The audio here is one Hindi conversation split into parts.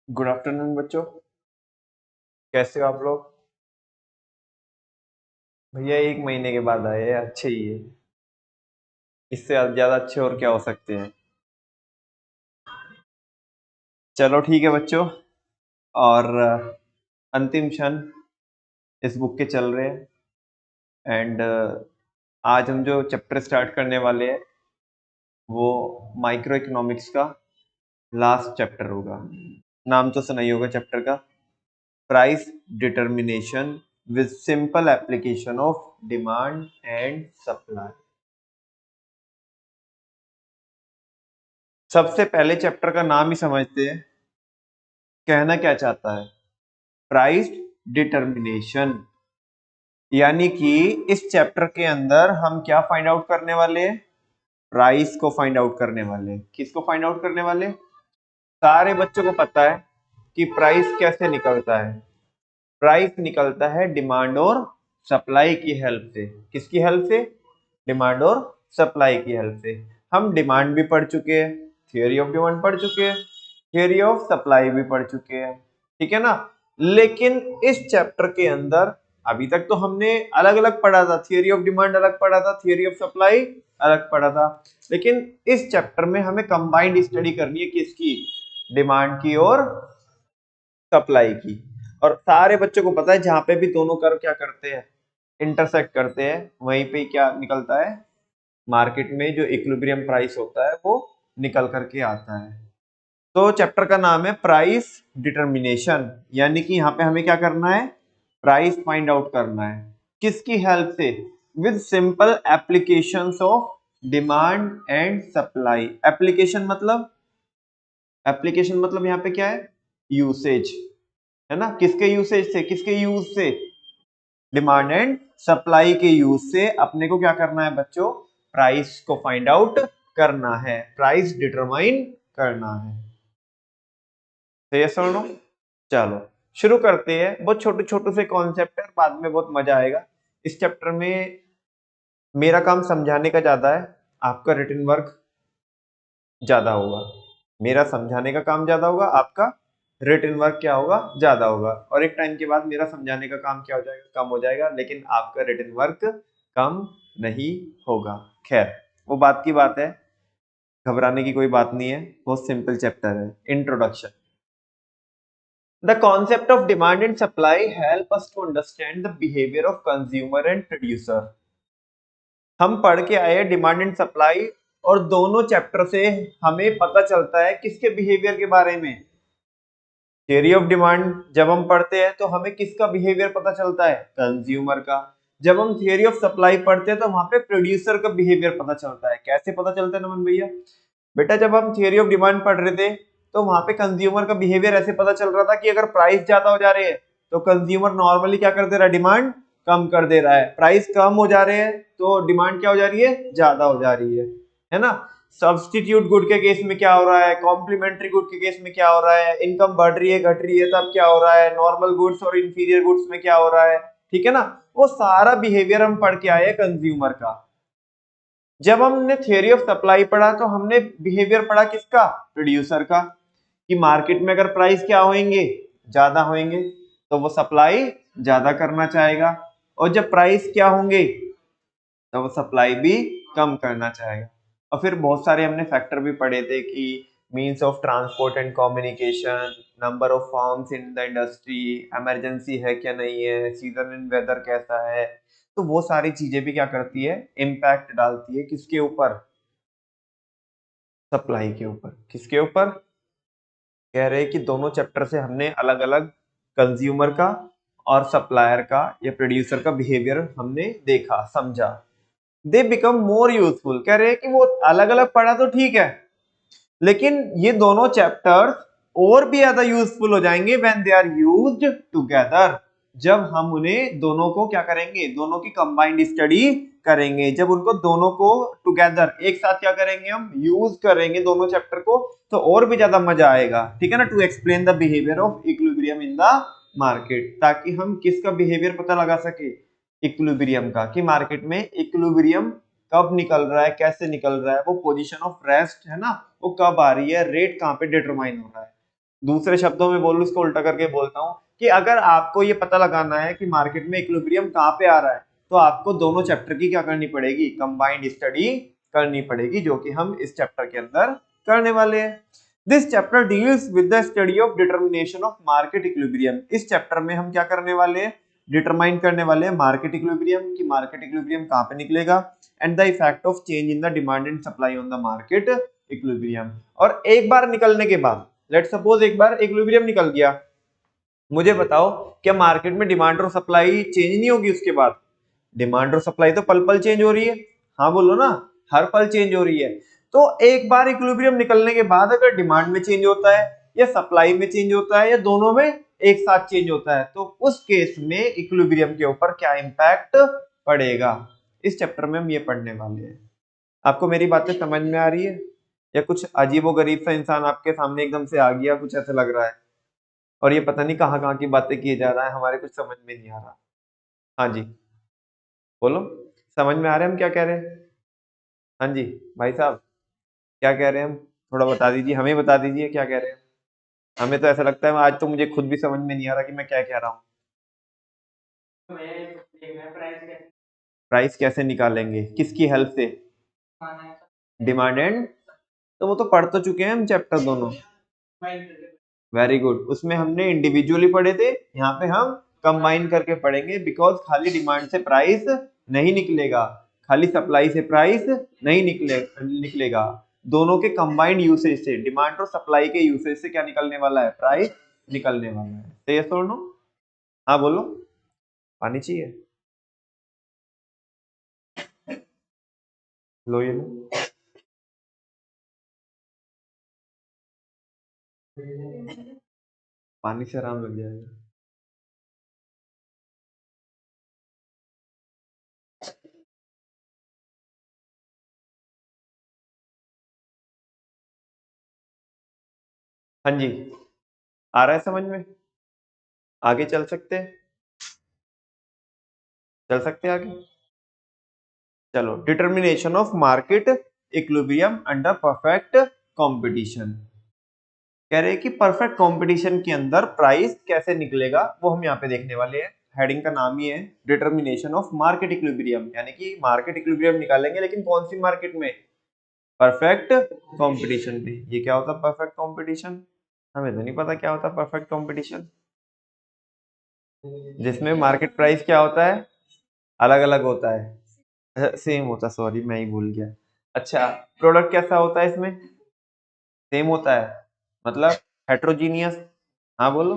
गुड आफ्टरनून बच्चों। कैसे हो आप लोग? भैया 1 महीने के बाद आए हैं, अच्छे ही है। इससे ज्यादा अच्छे और क्या हो सकते हैं। चलो ठीक है बच्चों। और अंतिम क्षण इस बुक के चल रहे हैं। एंड आज हम जो चैप्टर स्टार्ट करने वाले हैं वो माइक्रो इकोनॉमिक्स का लास्ट चैप्टर होगा। नाम तो सुना ही होगा चैप्टर का, price determination with simple application of demand and supply. सबसे पहले चैप्टर का नाम ही समझते हैं, कहना क्या चाहता है। प्राइस डिटर्मिनेशन, यानी कि इस चैप्टर के अंदर हम क्या फाइंड आउट करने वाले हैं? प्राइस को फाइंड आउट करने वाले हैं। किसको फाइंड आउट करने वाले? सारे बच्चों को पता है कि प्राइस कैसे निकलता है। प्राइस निकलता है डिमांड और सप्लाई की हेल्प से। किसकी हेल्प से? डिमांड और सप्लाई की हेल्प से। हम डिमांड भी पढ़ चुके हैं, थियोरी ऑफ डिमांड पढ़ चुके हैं, थियोरी ऑफ सप्लाई भी पढ़ चुके हैं, ठीक है ना। लेकिन इस चैप्टर के अंदर अभी तक तो हमने अलग अलग पढ़ा था, थियोरी ऑफ डिमांड अलग पढ़ा था, थियोरी ऑफ सप्लाई अलग पढ़ा था। लेकिन इस चैप्टर में हमें कंबाइंड स्टडी करनी है, किसकी? डिमांड की और सप्लाई की। और सारे बच्चों को पता है जहां पे भी दोनों कर्व क्या करते हैं, इंटरसेक्ट करते हैं, वहीं पे क्या निकलता है? मार्केट में जो इक्विलिब्रियम प्राइस होता है वो निकल करके आता है। तो चैप्टर का नाम है प्राइस डिटर्मिनेशन, यानी कि यहाँ पे हमें क्या करना है? प्राइस फाइंड आउट करना है। किसकी हेल्प से? With simple applications of demand and supply. Application मतलब यहाँ पे क्या है? यूसेज, है ना। किसके यूसेज से? किसके यूज से? डिमांड एंड सप्लाई के यूज से अपने को क्या करना है बच्चों? प्राइस को फाइंड आउट करना है, प्राइस डिटरमाइन करना है। तो ये सुनो, चलो शुरू करते हैं। बहुत छोटे छोटे से कॉन्सेप्ट है, बाद में बहुत मजा आएगा। इस चैप्टर में मेरा काम समझाने का ज्यादा है, आपका रिटन वर्क ज्यादा होगा। मेरा समझाने का काम ज्यादा होगा, आपका रिटन वर्क क्या होगा? ज्यादा होगा। और एक टाइम के बाद मेरा समझाने का काम क्या हो जाएगा? कम हो जाएगा, लेकिन आपका रिटन वर्क कम नहीं होगा। खैर, वो बात की बात है, घबराने की कोई बात नहीं है। बहुत सिंपल चैप्टर है। Introduction. The concept of demand and supply help us to understand the behavior of consumer and producer. हम पढ़ के आए डिमांड एंड सप्लाई, और दोनों चैप्टर से हमें पता चलता है किसके बिहेवियर के बारे में? थियरी ऑफ डिमांड जब हम पढ़ते हैं तो हमें किसका बिहेवियर पता चलता है? कंज्यूमर का। जब हम थियरी ऑफ सप्लाई पढ़ते हैं तो वहां पे प्रोड्यूसर का बिहेवियर पता चलता है। कैसे पता चलता है नमन भैया? बेटा जब हम थियरी ऑफ डिमांड पढ़ रहे थे तो वहां पे कंज्यूमर का बिहेवियर ऐसे पता चल रहा था कि अगर प्राइस ज्यादा हो जा रही है तो कंज्यूमर नॉर्मली क्या कर दे रहा है? डिमांड कम कर दे रहा है। प्राइस कम हो जा रहे हैं तो डिमांड क्या हो जा रही है? ज्यादा हो जा रही है ना। सब्स्टिट्यूट गुड के केस में क्या हो रहा है? कॉम्प्लीमेंट्री गुड के केस में क्या हो रहा है? इनकम बढ़ रही है घट रही है तब क्या हो रहा है? नॉर्मल गुड्स और इंफीरियर गुड्स में क्या हो रहा है? ठीक है ना। वो सारा बिहेवियर हम पढ़ के आए कंज्यूमर का। जब हमने थियरी ऑफ सप्लाई पढ़ा तो हमने बिहेवियर पढ़ा किसका? प्रोड्यूसर का। कि मार्केट में अगर प्राइस क्या होंगे? ज्यादा होंगे, तो वो सप्लाई ज्यादा करना चाहेगा। और जब प्राइस क्या होंगे तो वो सप्लाई भी कम करना चाहेगा। और फिर बहुत सारे हमने फैक्टर भी पढ़े थे कि means of transport and communication, number of forms in the industry, emergency है क्या नहीं है, सीजन एंड वेदर कैसा है। तो वो सारी चीजें भी क्या करती है? इम्पैक्ट डालती है किसके ऊपर? सप्लाई के ऊपर। किसके ऊपर? कह रहे हैं कि दोनों चैप्टर से हमने अलग अलग कंज्यूमर का और सप्लायर का या प्रोड्यूसर का बिहेवियर हमने देखा, समझा। They become more useful. कह रहे हैं कि वो अलग अलग पढ़ा तो ठीक है, लेकिन ये दोनों चैप्टर्स और भी ज्यादा यूजफुल हो जाएंगे when they are used together. जब हम उन्हें दोनों को क्या करेंगे? दोनों की कंबाइंड स्टडी करेंगे। जब उनको दोनों को टुगेदर एक साथ क्या करेंगे? हम यूज करेंगे दोनों चैप्टर को, तो और भी ज्यादा मजा आएगा। ठीक है ना। To explain the behaviour of equilibrium in the market, ताकि हम किसका बिहेवियर पता लगा सके? इक्विलिब्रियम का। कि मार्केट में इक्विलिब्रियम कब निकल रहा है, कैसे निकल रहा है, वो पोजीशन ऑफ रेस्ट है ना, वो कब आ रही है, रेट कहाँ पे डिटरमाइन हो रहा है। दूसरे शब्दों में बोलूं, इसको उल्टा करके बोलता हूं कि अगर आपको ये पता लगाना है कि मार्केट में इक्विलिब्रियम कहाँ पे आ रहा है, तो आपको दोनों चैप्टर की क्या करनी पड़ेगी, कंबाइंड स्टडी करनी पड़ेगी, जो कि हम इस चैप्टर के अंदर करने वाले हैं। This chapter deals with the study of determination of market equilibrium. इस चैप्टर में हम क्या करने वाले हैं, डिटरमाइन करने वाले हैं मार्केट इक्विलिब्रियम, कि मार्केट इक्विलिब्रियम कहाँ पे निकलेगा, and the effect of change in the demand and supply on the market equilibrium. और एक बार निकलने के बाद, लेट सपोज एक बार इक्विलिब्रियम निकल गया, मुझे बताओ क्या मार्केट में डिमांड और सप्लाई चेंज नहीं होगी उसके बाद? डिमांड और सप्लाई तो पल पल चेंज हो रही है, हाँ बोलो ना, हर पल चेंज हो रही है। तो एक बार इक्विलिब्रियम निकलने के बाद अगर डिमांड में चेंज होता है या सप्लाई में चेंज होता है या दोनों में एक साथ चेंज होता है, तो उस केस में इक्विलिब्रियम के ऊपर क्या इंपैक्ट पड़ेगा, इस चैप्टर में हम ये पढ़ने वाले हैं। आपको मेरी बातें समझ में आ रही है, या कुछ अजीबोगरीब सा इंसान आपके सामने एकदम से आ गया, कुछ ऐसा लग रहा है और ये पता नहीं कहाँ कहाँ की बातें किए जा रहा है, हमारे कुछ समझ में नहीं आ रहा? हाँ जी बोलो, समझ में आ रहा है हम क्या कह रहे हैं? हाँ जी भाई साहब, क्या कह रहे हैं हम, थोड़ा बता दीजिए, हमें बता दीजिए क्या कह रहे हैं। हमें तो ऐसा लगता है आज तो मुझे खुद भी समझ में नहीं आ रहा कि मैं क्या कह रहा हूँ। प्राइस कैसे निकालेंगे, किसकी हेल्प से? डिमांड एंड, तो वो तो पढ़ तो चुके हैं हम चैप्टर दोनों। वेरी गुड, उसमें हमने इंडिविजुअली पढ़े थे, यहाँ पे हम कंबाइन करके पढ़ेंगे, बिकॉज खाली डिमांड से प्राइस नहीं निकलेगा, खाली सप्लाई से प्राइस नहीं निकलेगा, दोनों के कंबाइंड यूसेज से, डिमांड और सप्लाई के यूसेज से क्या निकलने वाला है, प्राइस निकलने वाला है। तो ये सुनो, हाँ बोलो, पानी चाहिए, लो ये लो, पानी से आराम लग जाएगा। हाँ जी, आ रहा है समझ में, आगे चल सकते हैं, चल सकते हैं आगे। चलो, determination of market equilibrium under perfect competition. कह रहे हैं कि परफेक्ट कंपटीशन के अंदर प्राइस कैसे निकलेगा, वो हम यहाँ पे देखने वाले हैं। हेडिंग का नाम ही है डिटर्मिनेशन ऑफ मार्केट इक्विलिब्रियम, यानी कि मार्केट इक्विलिब्रियम निकालेंगे, लेकिन कौन सी मार्केट में, परफेक्ट कंपटीशन पे। ये क्या होता है परफेक्ट कंपटीशन, हमें तो नहीं पता क्या होता परफेक्ट कंपटीशन, जिसमें मार्केट प्राइस क्या होता है, अलग अलग होता है, सेम होता, सॉरी मैं ही भूल गया। अच्छा, प्रोडक्ट कैसा होता है इसमें, सेम होता है, मतलब हेट्रोजीनियस, हाँ बोलो,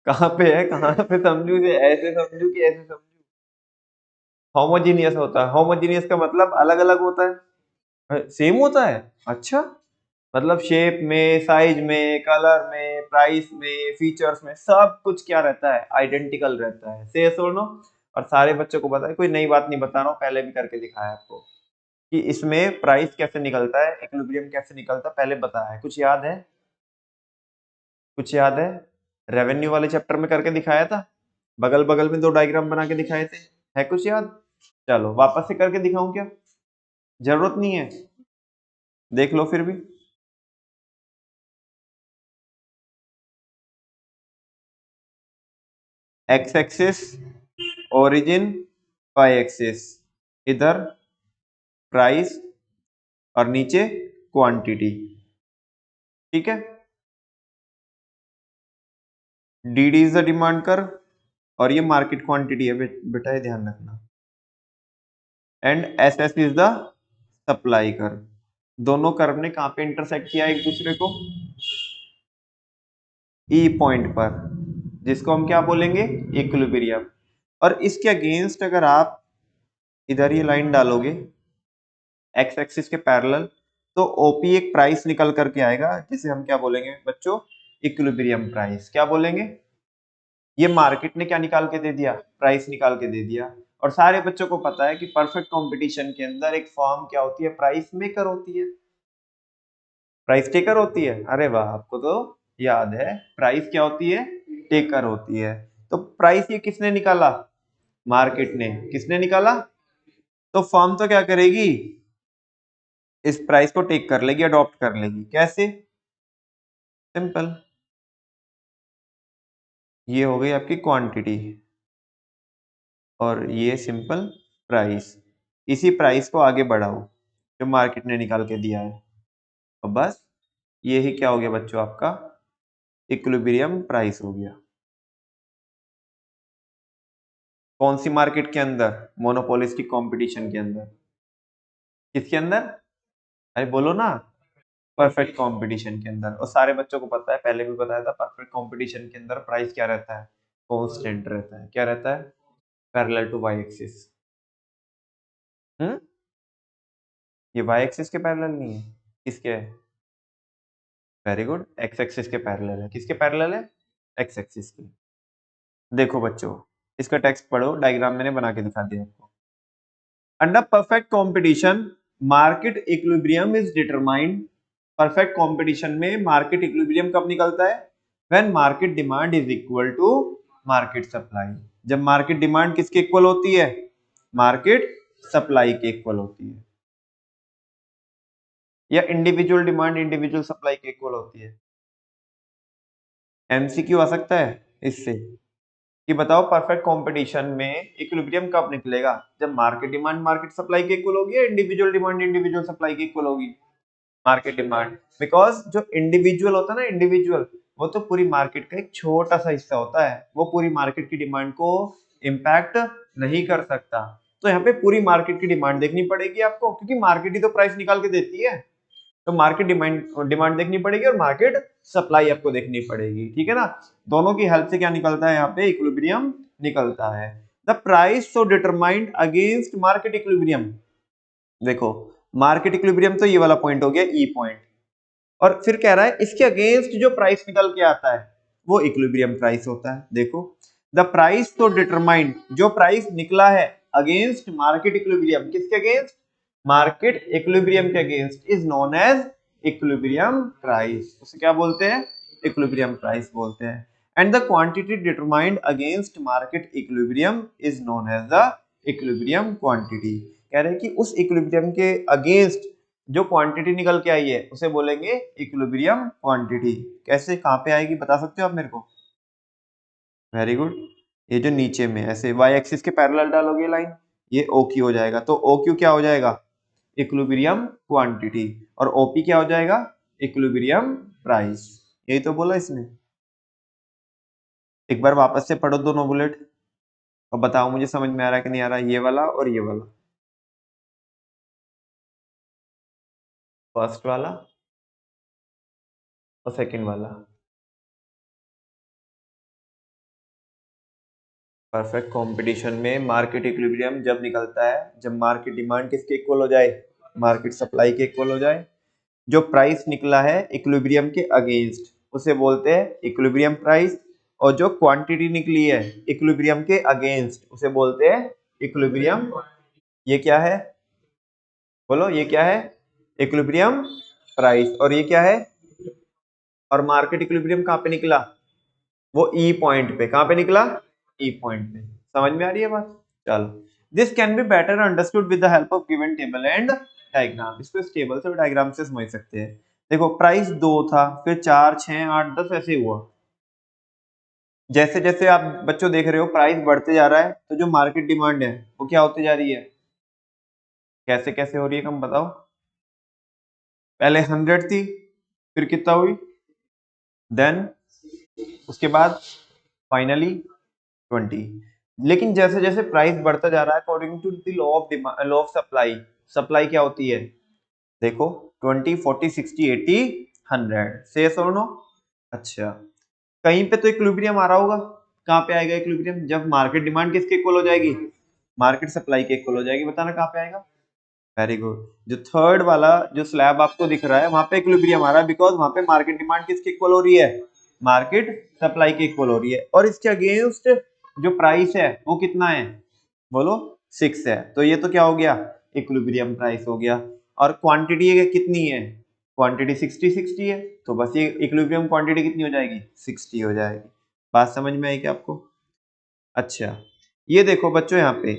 कहाँ पे है, कहाँ पे समझू, से ऐसे समझू कि ऐसे समझू? होमोजीनियस होता है, होमोजीनियस का मतलब अलग अलग होता है, सेम होता है। अच्छा, मतलब शेप में, साइज में, कलर में, प्राइस में, फीचर्स में, सब कुछ क्या रहता है, आइडेंटिकल रहता है। से सुनो, और सारे बच्चों को पता है, कोई नई बात नहीं बता रहा हूँ, पहले भी करके दिखाया आपको कि इसमें प्राइस कैसे निकलता है, इक्विलिब्रियम कैसे निकलता है, पहले बताया है, कुछ याद है, कुछ याद रेवेन्यू वाले चैप्टर में करके दिखाया था, बगल बगल में दो डायग्राम बना के दिखाए थे, है कुछ याद? चलो वापस से करके दिखाऊं क्या, जरूरत नहीं है, देख लो फिर भी। X axis origin, Y axis इधर प्राइस, और नीचे क्वांटिटी, ठीक है। D D is the demand curve, और ये मार्केट क्वांटिटी है बेटा, ये ध्यान रखना, and S S is the supply curve. दोनों कर्व ने कहां पे इंटरसेक्ट किया एक दूसरे को, ई पॉइंट पर, जिसको हम क्या बोलेंगे, इक्विलिब्रियम। और इसके अगेंस्ट अगर आप इधर ये लाइन डालोगे एक्स एक्सिस के पैरेलल, तो ओपी एक प्राइस निकल करके आएगा, जिसे हम क्या बोलेंगे बच्चों, इक्विलिब्रियम प्राइस। क्या बोलेंगे, ये मार्केट ने क्या निकाल के दे दिया, प्राइस निकाल के दे दिया। और सारे बच्चों को पता है कि परफेक्ट कंपटीशन के अंदर एक फर्म क्या होती है, प्राइस मेकर होती है, प्राइस टेकर होती है। अरे वाह, आपको तो याद है, प्राइस क्या होती है, टेकर होती है। तो प्राइस ये किसने निकाला, मार्केट ने, किसने निकाला, तो फर्म तो क्या करेगी, इस प्राइस को टेक कर लेगी, अडॉप्ट कर लेगी, कैसे, सिंपल। ये हो गई आपकी क्वांटिटी और ये सिंपल प्राइस। इसी प्राइस को आगे बढ़ाओ जो मार्केट ने निकाल के दिया है, और बस यही क्या हो गया बच्चों, आपका इक्विलिब्रियम प्राइस हो गया। कौन सी मार्केट के अंदर? मोनोपोलिस्टिक कंपटीशन के अंदर। किसके अंदर? अरे बोलो ना। परफेक्ट कंपटीशन के अंदर। और सारे बच्चों को पता है, पहले भी बताया था, परफेक्ट कंपटीशन के अंदर प्राइस क्या रहता है? कांस्टेंट रहता है। क्या रहता है? Parallel to Y axis. Hmm, ये वाई एक्सिस के पैरेलल नहीं है। किसके है? वेरी गुड, एक्स एक्सिस के पैरेलल है। किसके पैरेलल है? एक्स एक्सिस के। देखो बच्चों, इसका टेक्स्ट पढ़ो, डायग्राम मैंने बना के दिखा दिया आपको। Under perfect competition market equilibrium is determined. Perfect competition में मार्केट इक्विलिब्रियम कब निकलता है? When market demand is equal to market supply. जब मार्केट डिमांड किसके इक्वल होती है? मार्केट सप्लाई के इक्वल होती है। या इंडिविजुअल डिमांड इंडिविजुअल सप्लाई के इक्वल होती है। एमसीक्यू आ सकता है इससे कि बताओ परफेक्ट कंपटीशन में इक्विलिब्रियम कब निकलेगा? जब मार्केट डिमांड मार्केट सप्लाई के इक्वल होगी, या इंडिविजुअल डिमांड इंडिविजुअल सप्लाई के इक्वल होगी? Market demand. बिकॉज जो इंडिविजुअल होता है ना, इंडिविजुअल, वो तो पूरी मार्केट का एक छोटा सा हिस्सा होता है, वो पूरी मार्केट की डिमांड को इम्पैक्ट नहीं कर सकता। तो यहाँ पे पूरी मार्केट की डिमांड देखनी पड़ेगी आपको, क्योंकि मार्केट ही तो प्राइस निकाल के देती है। तो मार्केट डिमांड देखनी पड़ेगी और मार्केट सप्लाई आपको देखनी पड़ेगी, ठीक है ना। दोनों की हेल्प से क्या निकलता है? यहाँ पे इक्विलिब्रियम निकलता है। The price so determined against market equilibrium. देखो, मार्केट इक्विलिब्रियम तो ये वाला पॉइंट हो गया, ई पॉइंट। और फिर कह रहा है इसके अगेंस्ट जो प्राइस निकल के आता है वो इक्विलिब्रियम प्राइस होता है। देखो, द प्राइस तो डिटरमाइंड, जो प्राइस निकला है अगेंस्ट मार्केट इक्विलिब्रियम, किसके अगेंस्ट? मार्केट इक्विलिब्रियम के against, is known as equilibrium price. उसे क्या बोलते हैं? इक्विलिब्रियम प्राइस बोलते हैं। And the quantity determined against market equilibrium is known as the equilibrium quantity. कह रहे हैं कि उस इक्विलिब्रियम के अगेंस्ट जो क्वांटिटी निकल के आई है उसे बोलेंगे इक्विलिब्रियम क्वांटिटी। कैसे, कहां पे आएगी बता सकते हो आप मेरे को? Very good. ये जो नीचे में ऐसे वाई एक्सिस के पैरेलल डालोगे लाइन, ये ओ क्यू हो जाएगा। तो ओ क्यू क्या हो जाएगा? Equilibrium quantity. और ओपी क्या हो जाएगा? Equilibrium price. यही तो बोला इसने। एक बार वापस से पढ़ो दोनों बुलेट और बताओ मुझे समझ में आ रहा है कि नहीं आ रहा, ये वाला और ये वाला। फर्स्ट वाला और सेकंड वाला। परफेक्ट कंपटीशन में मार्केट इक्विलिब्रियम जब निकलता है जब मार्केट डिमांड किसके इक्वल हो जाए? मार्केट सप्लाई के इक्वल हो जाए। जो प्राइस निकला है इक्विलिब्रियम के अगेंस्ट उसे बोलते हैं इक्विलिब्रियम प्राइस। और जो क्वांटिटी निकली है इक्विलिब्रियम के अगेंस्ट उसे बोलते हैं इक्विलिब्रियम। ये क्या है? बोलो, ये क्या है? Equilibrium price. और ये क्या है? और मार्केट इक्विलिब्रियम कहाँ पे निकला? वो ई पॉइंट पे। कहाँ पे निकला? ई पॉइंट पे। समझ में आ रही है बात? चलो, this can be better understood with the help of given table and diagram. इसको इस टेबल से और डायग्राम से समझ सकते हैं। देखो, प्राइस 2 था, फिर 4, 6, 8, 10 ऐसे हुआ। जैसे जैसे आप बच्चों देख रहे हो प्राइस बढ़ते जा रहा है, तो जो मार्केट डिमांड है वो क्या होती जा रही है? कैसे कैसे हो रही है, कम बताओ। पहले 100 थी, फिर कितना हुई, देन उसके बाद फाइनली 20। लेकिन जैसे जैसे प्राइस बढ़ता जा रहा है according to the law of supply, supply क्या होती है? देखो, 20, 40, 60, 80, 100 से और नो। अच्छा, कहीं पे तो इक्विलिब्रियम आ रहा होगा। कहाँ पे आएगा इक्विलिब्रियम? जब मार्केट डिमांड किसके इक्वल हो जाएगी? मार्केट सप्लाई के इक्वल हो जाएगी। बताना कहाँ पे आएगा। Very good. जो थर्ड वाला जो स्लैब आपको दिख रहा है वहां पे इक्विलिब्रियम आ रहा है, बिकॉज वहां पे मार्केट डिमांड किसके इक्वल हो रही है? मार्केट सप्लाई के इक्वल हो रही है। और इसके अगेंस्ट जो प्राइस है वो कितना है? बोलो, 6 है। तो ये तो क्या हो गया? इक्विलिब्रियम प्राइस हो गया। और क्वांटिटी कितनी है? क्वांटिटी 60 है, तो बस ये इक्विलिब्रियम क्वांटिटी कितनी हो जाएगी? 60 हो जाएगी। बात समझ में आई क्या आपको? अच्छा, ये देखो बच्चों, यहाँ पे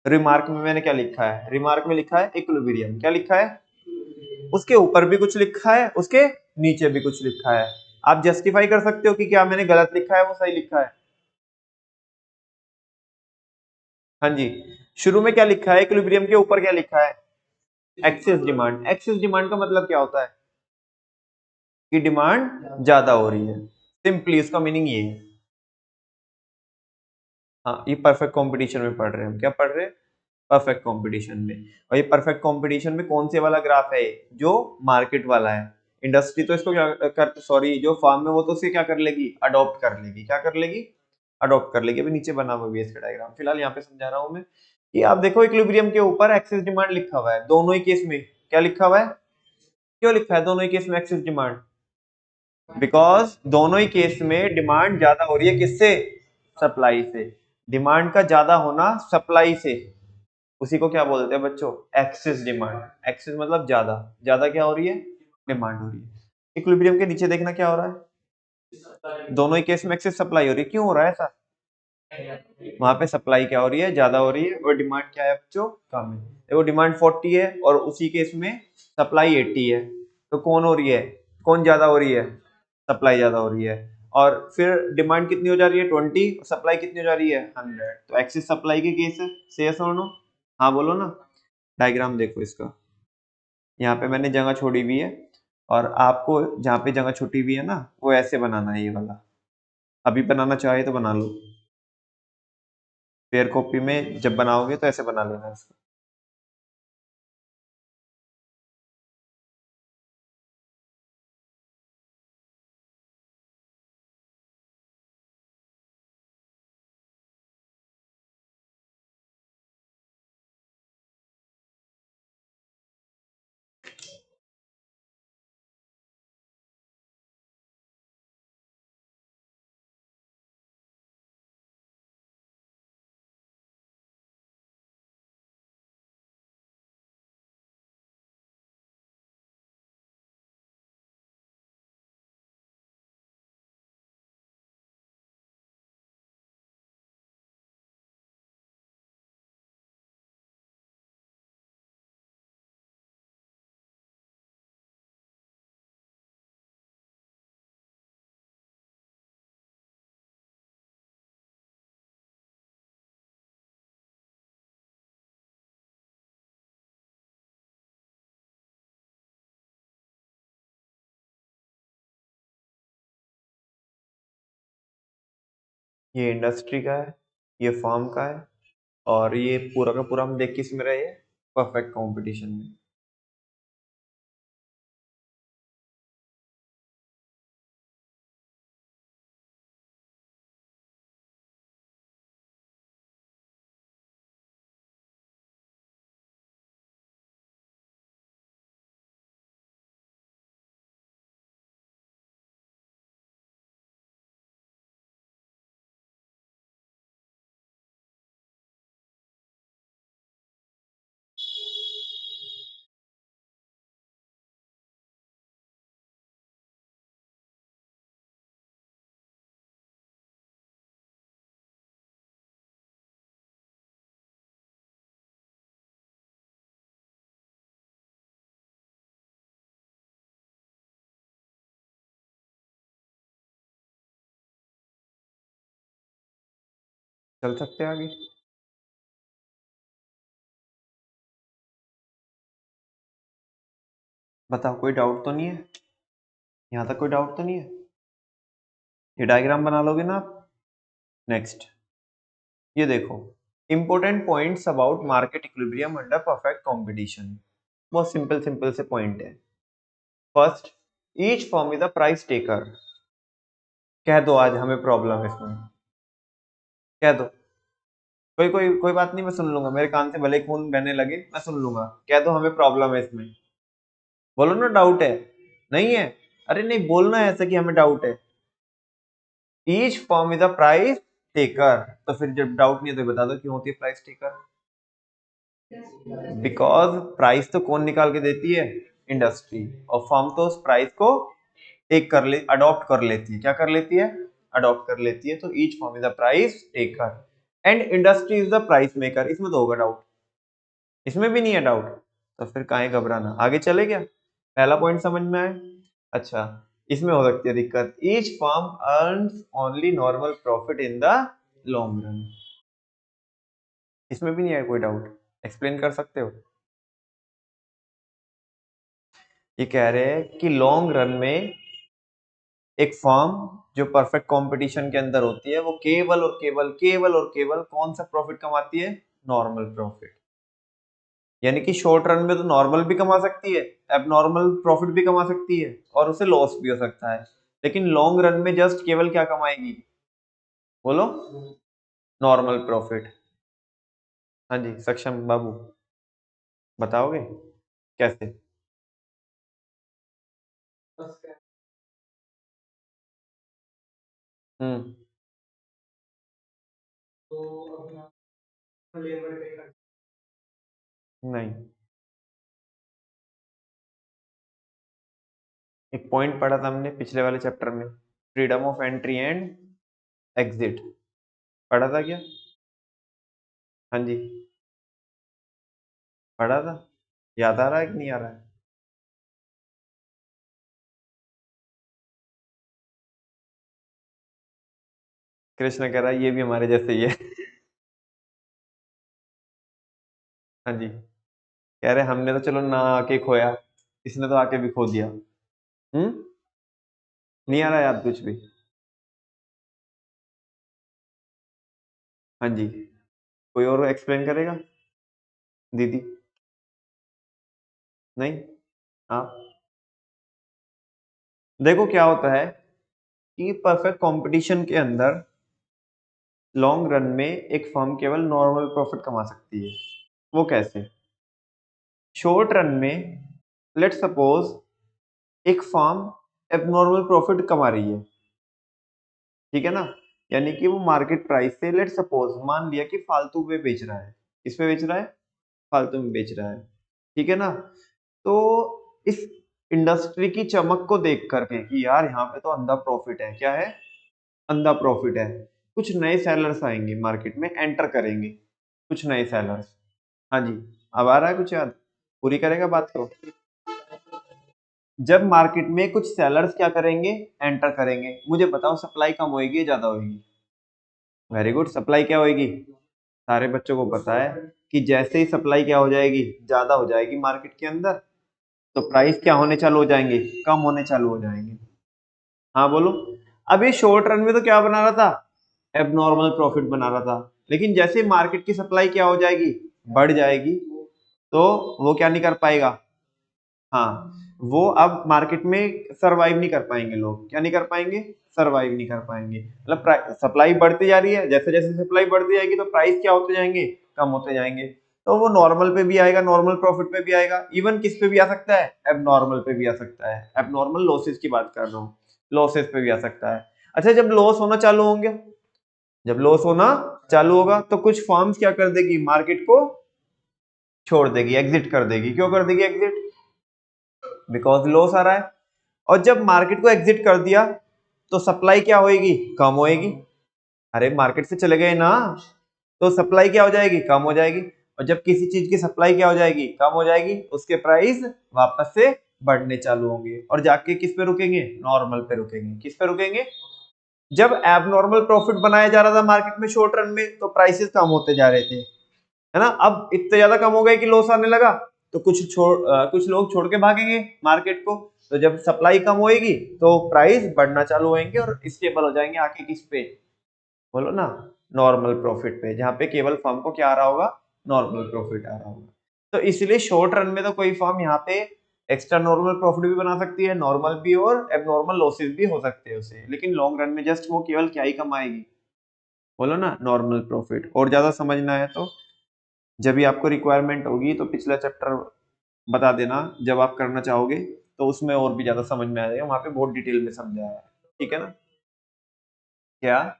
रिमार्क में मैंने क्या लिखा है? रिमार्क में लिखा है इक्विलिब्रियम। क्या लिखा है? उसके ऊपर भी कुछ लिखा है, उसके नीचे भी कुछ लिखा है। आप जस्टिफाई कर सकते हो कि क्या मैंने गलत लिखा है वो सही लिखा है। हाँ जी, शुरू में क्या लिखा है, इक्विलिब्रियम के ऊपर क्या लिखा है, एक्सेस डिमांड। एक्सेस डिमांड का मतलब क्या होता है कि डिमांड ज्यादा हो रही है, सिंपली इसका मीनिंग ये है। हाँ, ये परफेक्ट कंपटीशन में पढ़ रहे हैं हम। क्या पढ़ रहे हैं, परफेक्ट कंपटीशन में। और ये परफेक्ट कंपटीशन में कौन से वाला ग्राफ है, जो मार्केट वाला है। इंडस्ट्री तो इसको क्या कर, सॉरी जो फार्म में वो तो उसे क्या कर लेगी, अडॉप्ट कर लेगी। क्या कर लेगी, अडॉप्ट कर लेगी। अभी नीचे बना हुआ है इसका डायग्राम, फिलहाल यहाँ पे समझा रहा हूँ मैं कि आप देखो इक्विलिब्रियम के ऊपर एक्सेस डिमांड लिखा हुआ है दोनों ही केस में। क्या लिखा हुआ है, क्यों लिखा है दोनों ही केस में एक्सेस डिमांड, बिकॉज दोनों ही केस में डिमांड ज्यादा हो रही है, किससे, सप्लाई से। डिमांड का ज्यादा होना सप्लाई से, उसी को क्या बोलते हैं बच्चों, एक्सेस डिमांड। एक्सेस मतलब ज्यादा, ज्यादा क्या हो रही है, डिमांड हो रही है। इक्विलिब्रियम के नीचे देखना क्या हो रहा है, दोनों ही केस में एक्सेस सप्लाई हो रही है। क्यों हो रहा है ऐसा, वहां पे सप्लाई क्या हो रही है, ज्यादा हो रही है, और डिमांड क्या है बच्चों, कम है। देखो डिमांड 40 है और उसी केस में सप्लाई 80 है, तो कौन हो रही है, कौन ज्यादा हो रही है, सप्लाई ज्यादा हो रही है। और फिर डिमांड कितनी हो जा रही है 20, सप्लाई कितनी हो जा रही है 100। तो एक्सेस सप्लाई के केस है, से यस और नो, हाँ बोलो ना। डायग्राम देखो इसका, यहाँ पे मैंने जगह छोड़ी हुई है, और आपको जहाँ पे जगह छुटी हुई है ना वो ऐसे बनाना है, ये वाला। अभी बनाना चाहे तो बना लो, पेयर कॉपी में जब बनाओगे तो ऐसे बना लेना इसको। ये इंडस्ट्री का है, ये फॉर्म का है, और ये पूरा का पूरा हम देख किस में रहे, परफेक्ट कंपटीशन में। चल सकते हैं आगे। बताओ कोई डाउट तो नहीं है, यहाँ तक कोई डाउट तो नहीं है। ये डायग्राम बना लोगे ना आप। नेक्स्ट, ये देखो, important points about market equilibrium under perfect competition. बहुत सिंपल सिंपल से पॉइंट है। First, each firm is the price taker. कह दो आज हमें प्रॉब्लम है इसमें, कह दो। कोई कोई कोई बात नहीं, मैं सुन लूंगा, मेरे कान से भले खून बहने लगे, मैं सुन लूंगा। कह दो हमें प्रॉब्लम है इसमें, बोलो ना डाउट है, नहीं है। अरे नहीं, बोलना है ऐसा कि हमें डाउट है। Each firm is a price taker, तो फिर जब डाउट नहीं है तो बता दो क्यों होती है प्राइस टेकर। बिकॉज प्राइस तो कौन निकाल के देती है, इंडस्ट्री, और फर्म तो उस प्राइस को टेक कर ले, अडॉप्ट कर लेती है। क्या कर लेती है, अडॉप्ट कर लेती है। तो each firm is a price taker and industry is the price maker. इसमें तो होगा डाउट, इसमें भी नहीं है डाउट, तो फिर काहे घबराना। आगे चले क्या, पहला पॉइंट समझ में आए। अच्छा, इसमें हो सकती है दिक्कत, each firm earns only normal profit in the long run. इसमें भी नहीं है कोई डाउट, एक्सप्लेन कर सकते हो? ये कह रहे हैं कि लॉन्ग रन में एक फर्म जो परफेक्ट कंपटीशन के अंदर होती है वो केवल और केवल कौन सा प्रॉफिट कमाती है? Normal profit. यानी कि शॉर्ट रन में तो नॉर्मल भी कमा सकती है, एबनॉर्मल प्रॉफिट भी कमा सकती है और उसे लॉस भी हो सकता है, लेकिन लॉन्ग रन में जस्ट केवल क्या कमाएगी? बोलो। Normal profit. हाँ जी सक्षम बाबू, बताओगे कैसे? हम्म। नहीं, एक पॉइंट पढ़ा था हमने पिछले वाले चैप्टर में, freedom of entry and exit, पढ़ा था क्या? हाँ जी, पढ़ा था। याद आ रहा है कि नहीं आ रहा है? कृष्ण कह रहा है ये भी हमारे जैसे ही है। हाँ जी, कह रहे हमने तो चलो ना आके खोया, इसने तो आके भी खो दिया। नहीं आ रहा याद कुछ भी? हाँ जी, कोई और एक्सप्लेन करेगा? दीदी? नहीं? हाँ, देखो क्या होता है कि परफेक्ट कंपटीशन के अंदर लॉन्ग रन में एक फर्म केवल नॉर्मल प्रॉफिट कमा सकती है। वो कैसे? शॉर्ट रन में लेट सपोज एक फर्म एबनॉर्मल प्रॉफिट कमा रही है, ठीक है ना, यानी कि वो मार्केट प्राइस से लेट सपोज मान लिया कि फालतू पे बेच रहा है। किस पे बेच रहा है? फालतू में बेच रहा है, ठीक है ना। तो इस इंडस्ट्री की चमक को देख करके कि यार यहाँ पे तो अंधा प्रॉफिट है, क्या है? अंधा प्रॉफिट है। कुछ नए सेलर्स आएंगे मार्केट में, एंटर करेंगे कुछ नए सेलर्स। हाँ जी, अब आ रहा है कुछ याद? पूरी करेगा बात को? जब मार्केट में कुछ सेलर्स क्या करेंगे? एंटर करेंगे, मुझे बताओ सप्लाई कम होगी या ज्यादा होगी? वेरी गुड, सप्लाई क्या होगी? सारे बच्चों को पता है कि जैसे ही सप्लाई क्या हो जाएगी? ज्यादा हो जाएगी मार्केट के अंदर, तो प्राइस क्या होने चालू हो जाएंगे? कम होने चालू हो जाएंगे। हाँ बोलो। अब ये शॉर्ट रन में तो क्या बना रहा था? एबनॉर्मल प्रॉफिट बना रहा था, लेकिन जैसे मार्केट की सप्लाई क्या हो जाएगी? बढ़ जाएगी, तो वो क्या नहीं कर पाएगा? हाँ, वो अब मार्केट में सरवाइव नहीं कर पाएंगे, लोग क्या नहीं कर पाएंगे? सरवाइव नहीं कर पाएंगे। मतलब सप्लाई बढ़ती जा रही है, जैसे जैसे सप्लाई बढ़ती जाएगी तो प्राइस क्या होते जाएंगे? कम होते जाएंगे। तो वो नॉर्मल पे भी आएगा, नॉर्मल प्रॉफिट पे भी आएगा, इवन किस पे भी आ सकता है? एबनॉर्मल पे भी आ सकता है। एबनॉर्मल लॉसेस की बात कर रहा हूँ, लॉसेस पे भी आ सकता है। अच्छा, जब लॉस होना चालू होंगे, जब लॉस होना चालू होगा तो कुछ फर्म्स क्या कर देगी? मार्केट को छोड़ देगी, एग्जिट कर देगी। क्यों कर देगी एग्जिट? बिकॉज लॉस आ रहा है। और जब मार्केट को एग्जिट कर दिया तो सप्लाई क्या होएगी? कम होएगी। अरे मार्केट से चले गए ना, तो सप्लाई क्या हो जाएगी? कम हो जाएगी। और जब किसी चीज की सप्लाई क्या हो जाएगी? कम हो जाएगी, उसके प्राइस वापस से बढ़ने चालू होंगे और जाके किस पे रुकेंगे? नॉर्मल पे रुकेंगे। किस पे रुकेंगे? जब एबनॉर्मल प्रॉफिट बनाया जा रहा था मार्केट में शॉर्ट रन में, तो प्राइसेस कम होते जा रहे थे, है ना। अब इतने ज्यादा कम हो गए कि लॉस आने लगा, तो कुछ लोग छोड़ के भागेंगे मार्केट को। तो जब सप्लाई कम होएगी तो प्राइस बढ़ना चालू होंगे और स्टेबल हो जाएंगे आके किस पे? बोलो ना, नॉर्मल प्रॉफिट पे, जहां पे केवल फर्म को क्या आ रहा होगा? नॉर्मल प्रॉफिट आ रहा होगा। तो इसलिए शॉर्ट रन में तो कोई फर्म यहाँ पे एक्स्ट्रा नॉर्मल प्रॉफिट भी बना सकती है, नॉर्मल भी, और एबनॉर्मल लॉसेस भी हो सकते हैं उसे, लेकिन लॉन्ग रन में जस्ट वो केवल क्या ही कमाएगी? बोलो ना, नॉर्मल प्रॉफिट। और ज्यादा समझना है तो जब भी आपको रिक्वायरमेंट होगी तो पिछला चैप्टर बता देना, जब आप करना चाहोगे तो उसमें और भी ज्यादा समझ में आ जाएगा, वहां पे बहुत डिटेल में समझाया है, ठीक है ना। क्या?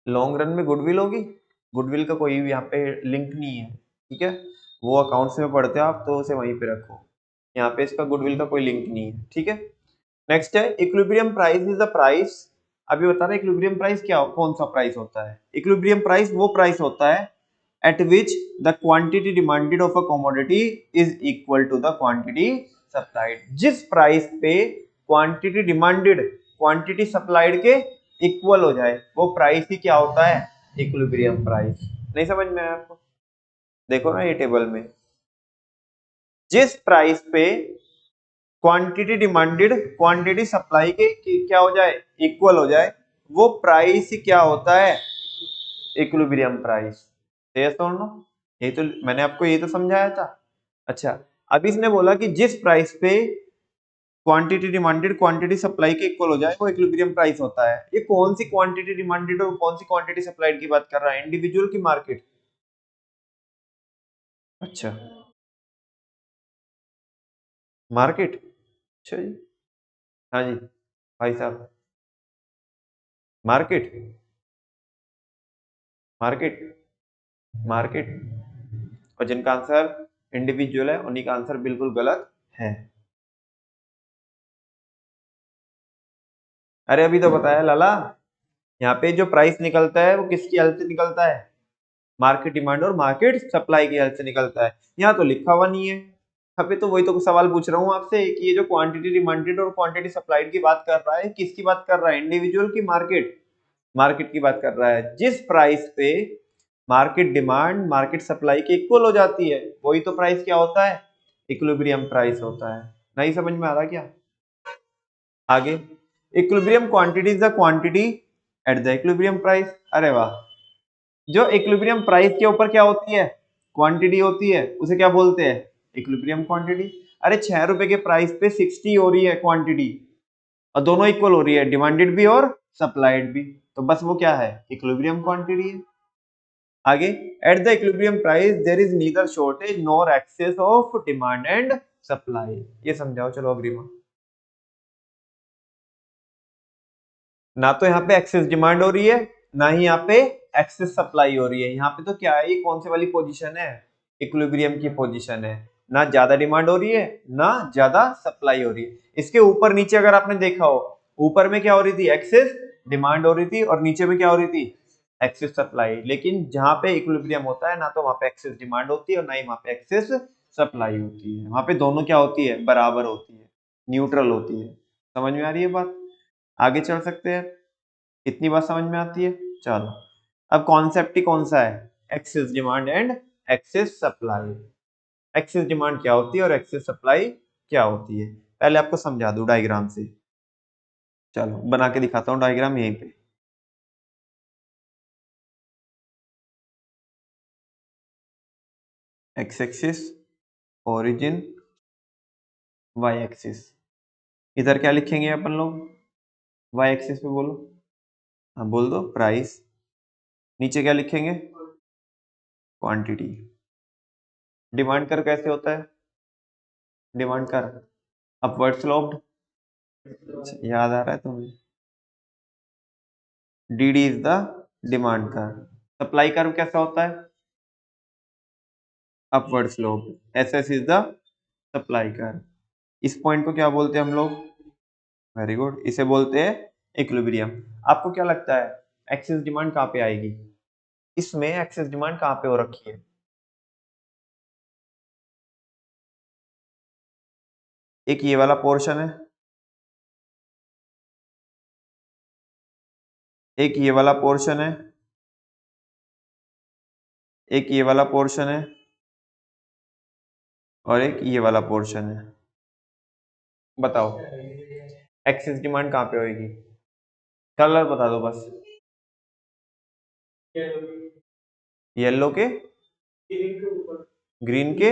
लॉन्ग रन में गुडविल होगी? गुडविल का कोई भी यहाँ पे लिंक नहीं है, ठीक है। वो अकाउंट्स में पढ़ते हो आप तो उसे वहीं पे रखो, यहाँ पे इसका गुडविल का कोई लिंक नहीं है, ठीक है। नेक्स्ट है equilibrium price is the price. अभी बता रहे इक्विलिब्रियम प्राइस क्या, कौन सा प्राइस होता है? इक्विलिब्रियम प्राइस वो प्राइस होता है at which the quantity demanded of a commodity is equal to the quantity supplied, जिस प्राइस पे क्वांटिटी डिमांडेड क्वांटिटी सप्लाइड के इक्वल हो जाए वो प्राइस ही क्या होता है, इक्विलिब्रियम प्राइस। नहीं समझ में आया आपको? देखो ना ये टेबल में, जिस प्राइस पे क्वांटिटी डिमांडेड क्वांटिटी सप्लाई के क्या हो जाए, इक्वल हो जाए, वो प्राइस ही क्या होता है, इक्विलिब्रियम प्राइस। सुनो, यही तो मैंने आपको यही तो समझाया था। अच्छा, अब इसने बोला कि जिस प्राइस पे क्वांटिटी डिमांडेड क्वांटिटी सप्लाई के इक्वल हो जाए वो इक्विलिब्रियम प्राइस होता है। ये कौन सी क्वांटिटी डिमांडेड और कौन सी क्वांटिटी सप्लाइड की बात कर रहा है, इंडिविजुअल की मार्केट? अच्छा, मार्केट। अच्छा जी, हाँ जी भाई साहब, मार्केट मार्केट मार्केट। और जिनका आंसर इंडिविजुअल है उन्हीं का आंसर बिल्कुल गलत है। अरे अभी तो बताया लाला, यहाँ पे जो प्राइस निकलता है वो किसकी हेल्प से निकलता है, मार्केट डिमांड और मार्केट सप्लाई की हेल्प से निकलता है। यहाँ तो लिखा हुआ नहीं है। यहाँ पे तो वही तो सवाल पूछ रहा हूँ आपसे कि ये जो क्वांटिटी डिमांडेड और क्वांटिटी सप्लाइड की बात कर रहा है, किसकी बात कर रहा है, इंडिविजुअल की मार्केट? मार्केट की बात कर रहा है। जिस प्राइस पे मार्केट डिमांड मार्केट सप्लाई के इक्वल हो जाती है वही तो प्राइस क्या होता है, इक्विलिब्रियम प्राइस होता है। नहीं समझ में आ रहा क्या? आगे, equilibrium quantity is the quantity eight the equilibrium price. अरे वाह, जो इक्विलिब्रियम प्राइस के ऊपर क्या होती है, क्वांटिटी होती है, उसे क्या बोलते हैं, इक्विलिब्रियम क्वांटिटी। अरे 6 रुपए के प्राइस पे 60 हो रही है क्वांटिटी और दोनों इक्वल हो रही है, डिमांडेड भी और सप्लाइड भी, तो बस वो क्या है, इक्विलिब्रियम क्वांटिटी है। आगे, at the equilibrium price there is neither shortage nor excess of demand and supply. ये समझाओ चलो अग्रिमा। ना तो यहाँ पे एक्सेस डिमांड हो रही है, ना ही यहाँ पे एक्सेस सप्लाई हो रही है। यहाँ पे तो क्या है, ये कौन से वाली पोजीशन है, इक्विलिब्रियम की पोजीशन है। ना ज्यादा डिमांड हो रही है ना ज्यादा सप्लाई हो रही है। इसके ऊपर नीचे अगर आपने देखा हो, ऊपर में क्या हो रही थी, एक्सेस डिमांड हो रही थी और नीचे में क्या हो रही थी, एक्सेस सप्लाई। लेकिन जहां पे इक्विलिब्रियम होता है ना तो वहां पे एक्सेस डिमांड होती है और ना ही वहां पे एक्सेस सप्लाई होती है। वहां पे दोनों क्या होती है, बराबर होती है, न्यूट्रल होती है। समझ में आ रही है बात? आगे चल सकते हैं, इतनी बात समझ में आती है। चलो, अब कॉन्सेप्ट ही कौन सा है, excess demand and excess supply. Excess demand क्या होती है और एक्सेस सप्लाई क्या होती है, पहले आपको समझा दूं डायग्राम से। चलो बना के दिखाता हूँ डायग्राम यहीं पे। X axis, origin, Y axis. इधर क्या लिखेंगे अपन लोग, वाई एक्सिस पे बोलो, हाँ बोल दो, प्राइस। नीचे क्या लिखेंगे, क्वांटिटी। डिमांड कर कैसे होता है, डिमांड कर अपवर्ड स्लोप्ड, याद आ रहा है तुम्हें, D D is the demand curve. Supply curve कैसा होता है, upward slope, S S is the supply curve. इस पॉइंट को क्या बोलते हैं हम लोग, वेरी गुड, इसे बोलते हैं इक्विलिब्रियम। आपको क्या लगता है एक्सेस डिमांड कहाँ पे आएगी, इसमें एक्सेस डिमांड कहाँ पे हो रखी है, एक ये वाला पोर्शन है, एक ये वाला पोर्शन है, एक ये वाला पोर्शन है और एक ये वाला पोर्शन है। बताओ एक्सेस डिमांड कहाँ पे होगी, कलर बता दो बस। येलो के, ग्रीन के,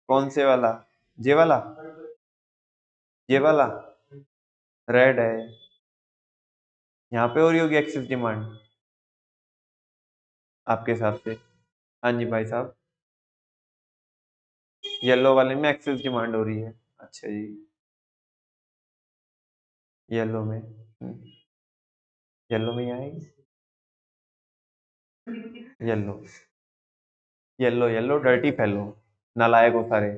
कौन से वाला, जे वाला, ये वाला, रेड है, यहाँ पे हो रही होगी एक्सेस डिमांड आपके हिसाब से? हाँ जी भाई साहब, येलो वाले में एक्सेस डिमांड हो रही है। अच्छा जी, येलो में, येलो में आएगी, yellow, yellow yellow dirty fellow, नालायक हो सारे।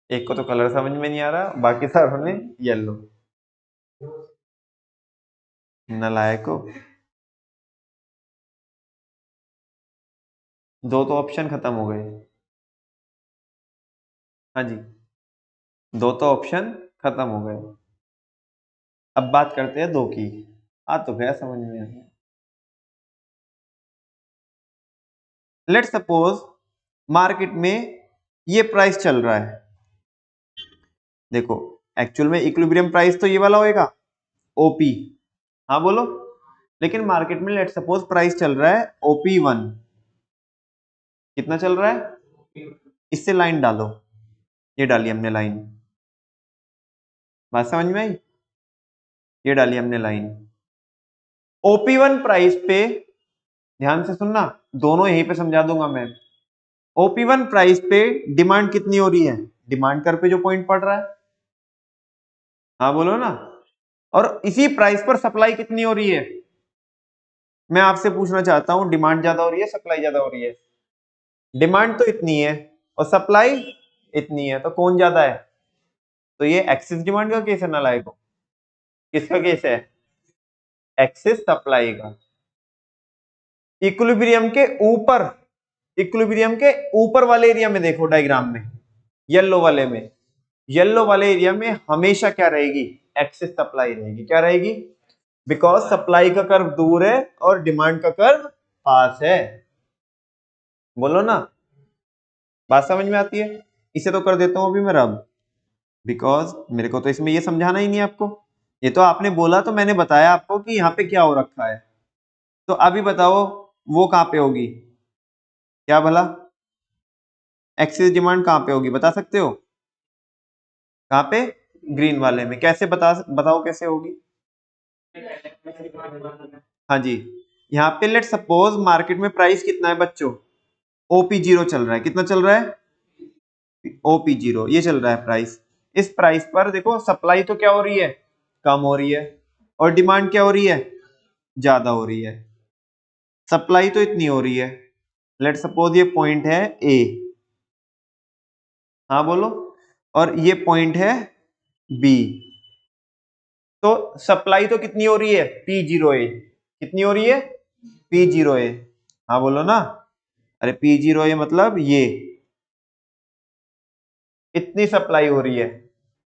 एक को तो कलर समझ में नहीं आ रहा, बाकी सारों ने येलो, नालायक हो। दो तो ऑप्शन खत्म हो गए। हाँ जी, दो तो ऑप्शन खत्म हो गए। अब बात करते हैं दो की। आ तो गया समझ में। लेट सपोज मार्केट में ये प्राइस चल रहा है। देखो एक्चुअल में इक्विलिब्रियम प्राइस तो ये वाला होएगा, ओपी। हाँ बोलो। लेकिन मार्केट में लेट सपोज प्राइस चल रहा है OP1। कितना चल रहा है? इससे लाइन डालो। ये डाली हमने लाइन। बात समझ में आई? ये डाली हमने लाइन। OP1 प्राइस पे ध्यान से सुनना, दोनों यहीं पे समझा दूंगा मैं। OP1 प्राइस पे डिमांड कितनी हो रही है? डिमांड कर पे जो पॉइंट पड़ रहा है। हाँ बोलो ना। और इसी प्राइस पर सप्लाई कितनी हो रही है? मैं आपसे पूछना चाहता हूं, डिमांड ज्यादा हो रही है सप्लाई ज्यादा हो रही है? डिमांड तो इतनी है और सप्लाई इतनी है, तो कौन ज्यादा है? तो ये एक्सिस डिमांड का केस है नालायक को। किसका केस है? एक्सिस सप्लाई का। इक्विलिब्रियम के ऊपर, इक्विलिब्रियम के ऊपर वाले एरिया में देखो डायग्राम में, येलो वाले में, येलो वाले एरिया में हमेशा क्या रहेगी? एक्सिस सप्लाई रहेगी। क्या रहेगी? बिकॉज सप्लाई का कर्व दूर है और डिमांड का कर्व पास है। बोलो ना, बात समझ में आती है? इसे तो कर देता हूं अभी मैं रब, बिकॉज मेरे को तो इसमें ये समझाना ही नहीं आपको। ये तो आपने बोला तो मैंने बताया आपको कि यहाँ पे क्या हो रखा है। तो अभी बताओ वो कहां पे होगी? क्या भला एक्सिस डिमांड कहां पे होगी, बता सकते हो? कहां पे? ग्रीन वाले में। कैसे बताओ कैसे होगी? हाँ जी, यहाँ पे लेट सपोज मार्केट में प्राइस कितना है बच्चों? OP0 चल रहा है। कितना चल रहा है? OP0 ये चल रहा है प्राइस। इस प्राइस पर देखो सप्लाई तो क्या हो रही है? कम हो रही है। और डिमांड क्या हो रही है? ज्यादा हो रही है। सप्लाई तो इतनी हो रही है। लेट सपोज ये पॉइंट है A। हाँ बोलो। और ये पॉइंट है B। तो सप्लाई तो कितनी हो रही है? P0A। कितनी हो रही है? P0A। हाँ बोलो ना। अरे P0A मतलब ये इतनी सप्लाई हो रही है।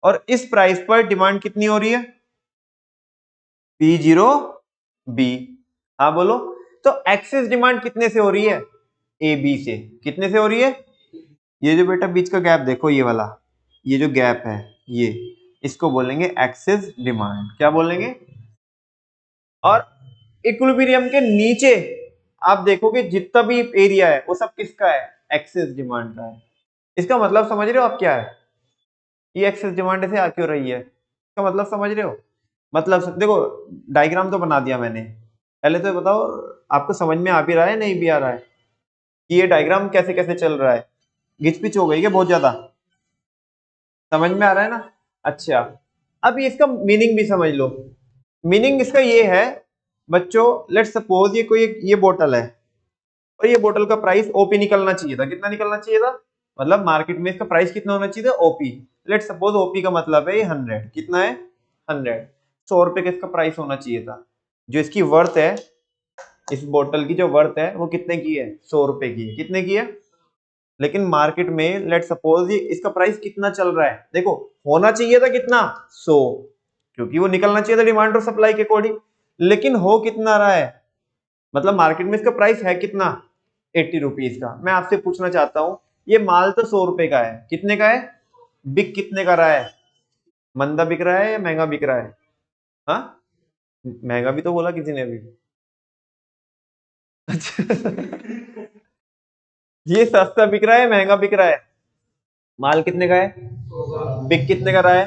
और इस प्राइस पर डिमांड कितनी हो रही है? P0B। हाँ बोलो। तो एक्सेस डिमांड कितने से हो रही है? AB से। कितने से हो रही है? ये जो बेटा बीच का गैप देखो, ये वाला, ये जो गैप है ये, इसको बोलेंगे एक्सेस डिमांड। क्या बोलेंगे? और इक्विलिब्रियम के नीचे आप देखोगे जितना भी एरिया है वो सब किसका है? एक्सेस डिमांड का है। इसका मतलब समझ रहे हो आप क्या है? ये एक्सेस डिमांड से आ क्यों रही है, इसका मतलब समझ रहे हो? मतलब देखो, डायग्राम तो बना दिया मैंने। पहले तो बताओ आपको समझ में आ भी रहा है नहीं भी आ रहा है कि ये डायग्राम कैसे कैसे चल रहा है? घिच पिच हो गई क्या बहुत ज्यादा? समझ में आ रहा है ना? अच्छा, अब इसका मीनिंग भी समझ लो। मीनिंग इसका ये है बच्चों, लेट सपोज ये कोई ये बोतल है और ये बोतल का प्राइस OP निकलना चाहिए था। कितना निकलना चाहिए था? मतलब मार्केट में इसका प्राइस कितना होना चाहिए था? OP। लेट सपोज OP का मतलब है ये 100। कितना है? 100। 100 रुपए का इसका प्राइस होना चाहिए था। जो इसकी वर्थ है, इस बोतल की जो वर्थ है वो कितने की है? 100 रुपए की है। कितने की है? लेकिन मार्केट में लेट सपोज ये इसका प्राइस कितना चल रहा है? देखो होना चाहिए था कितना? 100, क्योंकि वो निकलना चाहिए था डिमांड और सप्लाई के अकॉर्डिंग। लेकिन हो कितना रहा है? मतलब मार्केट में इसका प्राइस है कितना? 80 रुपीज का। मैं आपसे पूछना चाहता हूं, ये माल तो 100 रुपए का है, कितने का है? बिक कितने का रहा है? मंदा बिक रहा है या महंगा बिक रहा है? हाँ, महंगा भी तो बोला किसी ने अभी। अच्छा ये सस्ता बिक रहा है महंगा बिक रहा है? माल कितने का है? बिक कितने का रहा है?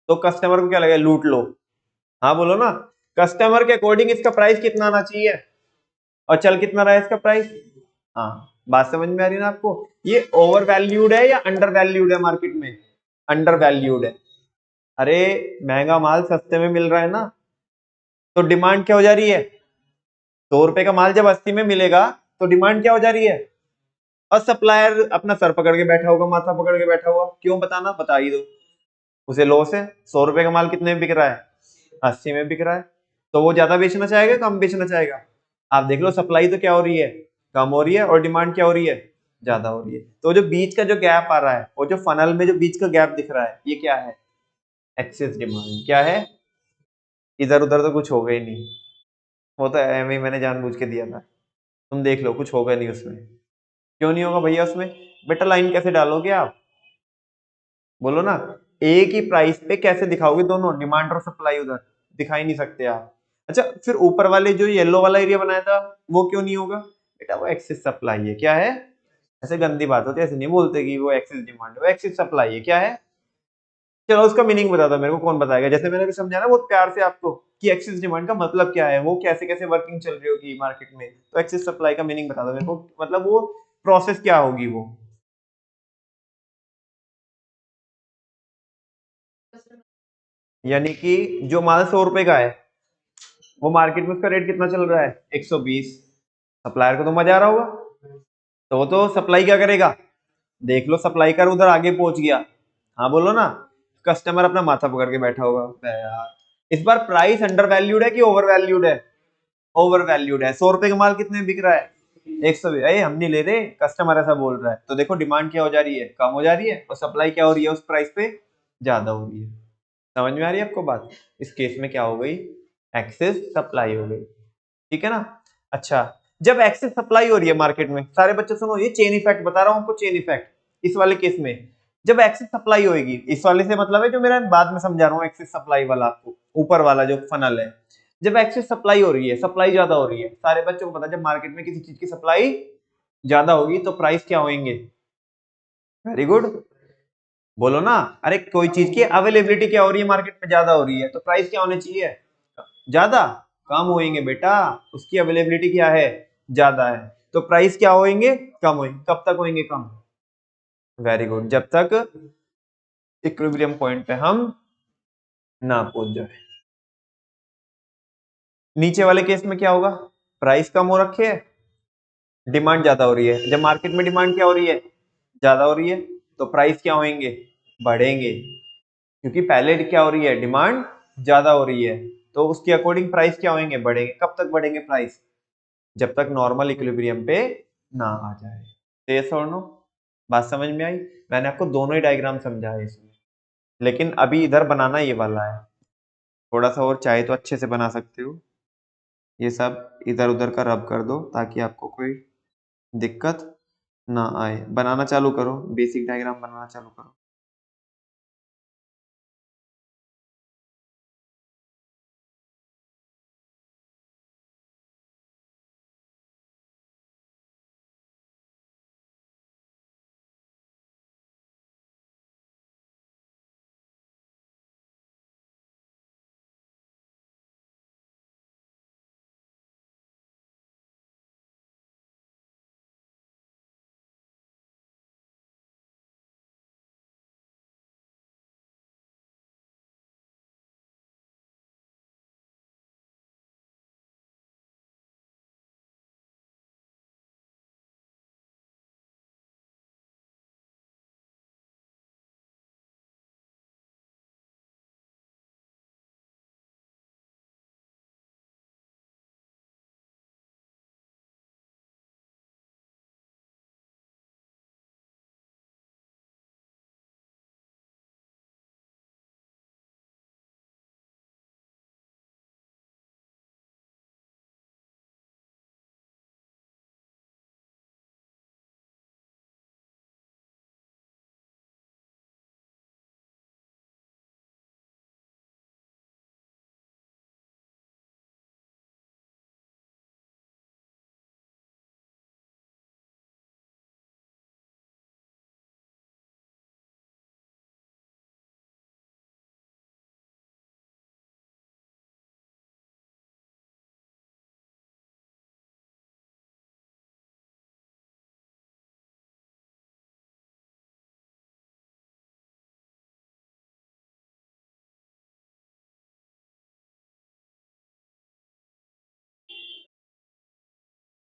तो कस्टमर को क्या लगा, लूट लो। हाँ बोलो ना। कस्टमर के अकॉर्डिंग इसका प्राइस कितना आना चाहिए और चल कितना रहा है इसका प्राइस? हाँ, बात समझ में आ रही है ना आपको? ये ओवर वैल्यूड है या अंडर वैल्यूड है मार्केट में? अंडर वैल्यूड है। अरे महंगा माल सस्ते में मिल रहा है ना, तो डिमांड क्या हो जा रही है? 100 रुपए का माल जब 80 में मिलेगा तो डिमांड क्या हो जा रही है? और सप्लायर अपना सर पकड़ के बैठा होगा, माथा पकड़ के बैठा हुआ, क्यों बताना, बता ही दो। उसे लॉस है। 100 रुपए का माल कितने में बिक रहा है? 80 में बिक रहा है। तो वो ज्यादा बेचना चाहेगा कम बेचना चाहेगा? आप देख लो, सप्लाई तो क्या हो रही है? कम हो रही है। और डिमांड क्या हो रही है? ज्यादा हो रही है। तो जो बीच का जो गैप आ रहा है, वो जो फनल में जो बीच का गैप दिख रहा है, ये क्या है? Excess demand. क्या है? इधर उधर तो कुछ होगा ही नहीं, वो तो एम ही मैंने जानबूझ के दिया था, तुम देख लो कुछ होगा नहीं उसमें। क्यों नहीं होगा भैया उसमें? बेटा लाइन कैसे डालोगे आप? बोलो ना, एक ही प्राइस पे कैसे दिखाओगे दोनों, डिमांड और सप्लाई? उधर दिखा ही नहीं सकते आप। अच्छा, फिर ऊपर वाले जो येलो वाला एरिया बनाया था, वो क्यों नहीं होगा? बेटा वो एक्सेस सप्लाई है। क्या है? ऐसे गंदी बात होती है, ऐसे नहीं बोलते कि वो एक्सेस डिमांड है, वो एक्सेस सप्लाई है। क्या है? चलो उसका मीनिंग बता दो मेरे को, कौन बताएगा? जैसे मैंने भी समझाया ना बहुत प्यार से आपको कि एक्सेस डिमांड का मतलब क्या है, वो कैसे कैसे वर्किंग चल रही होगी मार्केट में, तो एक्सेस सप्लाई का मीनिंग बता दो मेरे को, मतलब वो प्रोसेस क्या होगी वो। यानी कि जो माल 100 रुपए का है, वो मार्केट में उसका रेट कितना चल रहा है? 120। सप्लायर को तो मजा आ रहा होगा, तो वो तो सप्लाई क्या करेगा? देख लो, सप्लाई कर उधर आगे पहुंच गया। हाँ बोलो ना, कस्टमर अपना माथा पकड़ के बैठा होगा, "बे यार इस बार प्राइस अंडर वैल्यूड है कि ओवर वैल्यूड है? ओवर वैल्यूड है। 100 रुपए का माल कितने में बिक रहा है? 120। अरे हम नहीं ले रहे, कस्टमर ऐसा बोल रहा है। तो देखो डिमांड क्या हो जा रही है? कम हो जा रही है, और सप्लाई क्या हो रही है उस प्राइस पे? ज्यादा हो रही है। समझ में आ रही है आपको बात? इस केस में क्या हो गई? एक्सेस सप्लाई हो गई। ठीक है ना? अच्छा, जब एक्सेस सप्लाई हो रही है मार्केट में, सारे बच्चे सुनो, ये चेन इफेक्ट बता रहा हूं आपको, चेन इफेक्ट इस वाले केस में। जब एक्सेस सप्लाई होगी, इस वाले से मतलब है जो मेरा बाद में समझा रहा हूं, एक्सेस सप्लाई वाला आपको, ऊपर वाला जो फनल है। जब एक्सेस सप्लाई हो रही है, सप्लाई ज्यादा हो रही है, सारे बच्चों को पता है जब मार्केट में किसी चीज की सप्लाई ज्यादा होगी तो प्राइस क्या होंगे? Very good. बोलो ना, अरे कोई चीज की अवेलेबिलिटी क्या हो रही है मार्केट में? ज्यादा हो रही है, तो प्राइस क्या होने चाहिए? ज्यादा। कम होएंगे बेटा, उसकी अवेलेबिलिटी क्या है? ज्यादा है, तो प्राइस क्या होएंगे? कम होएंगे। कब तक होएंगे कम? वेरी गुड, जब तक इक्विलिब्रियम पॉइंट पे हम ना पहुंच जाए। नीचे वाले केस में क्या होगा? प्राइस कम हो रखी है, डिमांड ज्यादा हो रही है। जब मार्केट में डिमांड क्या हो रही है? ज्यादा हो रही है, तो प्राइस क्या होंगे? बढ़ेंगे, क्योंकि पहले क्या हो रही है? डिमांड ज्यादा हो रही है, तो उसके अकॉर्डिंग प्राइस क्या होंगे? बढ़ेंगे। कब तक बढ़ेंगे प्राइस? जब तक नॉर्मल इक्विलिब्रियम पे ना आ जाए। यस और नो? बात समझ में आई? मैंने आपको दोनों ही डायग्राम समझाया इसमें, लेकिन अभी इधर बनाना ये वाला है। थोड़ा सा और चाहे तो अच्छे से बना सकते हो, ये सब इधर उधर का रब कर दो ताकि आपको कोई दिक्कत ना आए। बनाना चालू करो, बेसिक डायग्राम बनाना चालू करो।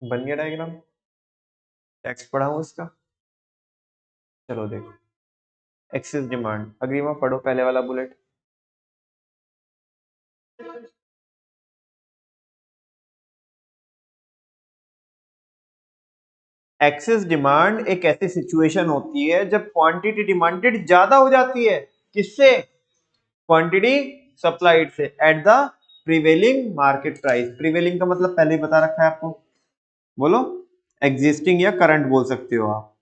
बन गया डायग्राम? टेक्स्ट पढ़ा हूँ इसका? चलो देखो, एक्सेस डिमांड, अग्रीमा पढ़ो पहले वाला बुलेट। एक्सेस डिमांड एक ऐसी सिचुएशन होती है जब क्वांटिटी डिमांडेड ज्यादा हो जाती है, किससे? क्वांटिटी सप्लाइड से, at the prevailing market price. Prevailing का मतलब पहले ही बता रखा है आपको, बोलो। एग्जिस्टिंग या करंट बोल सकते हो आप,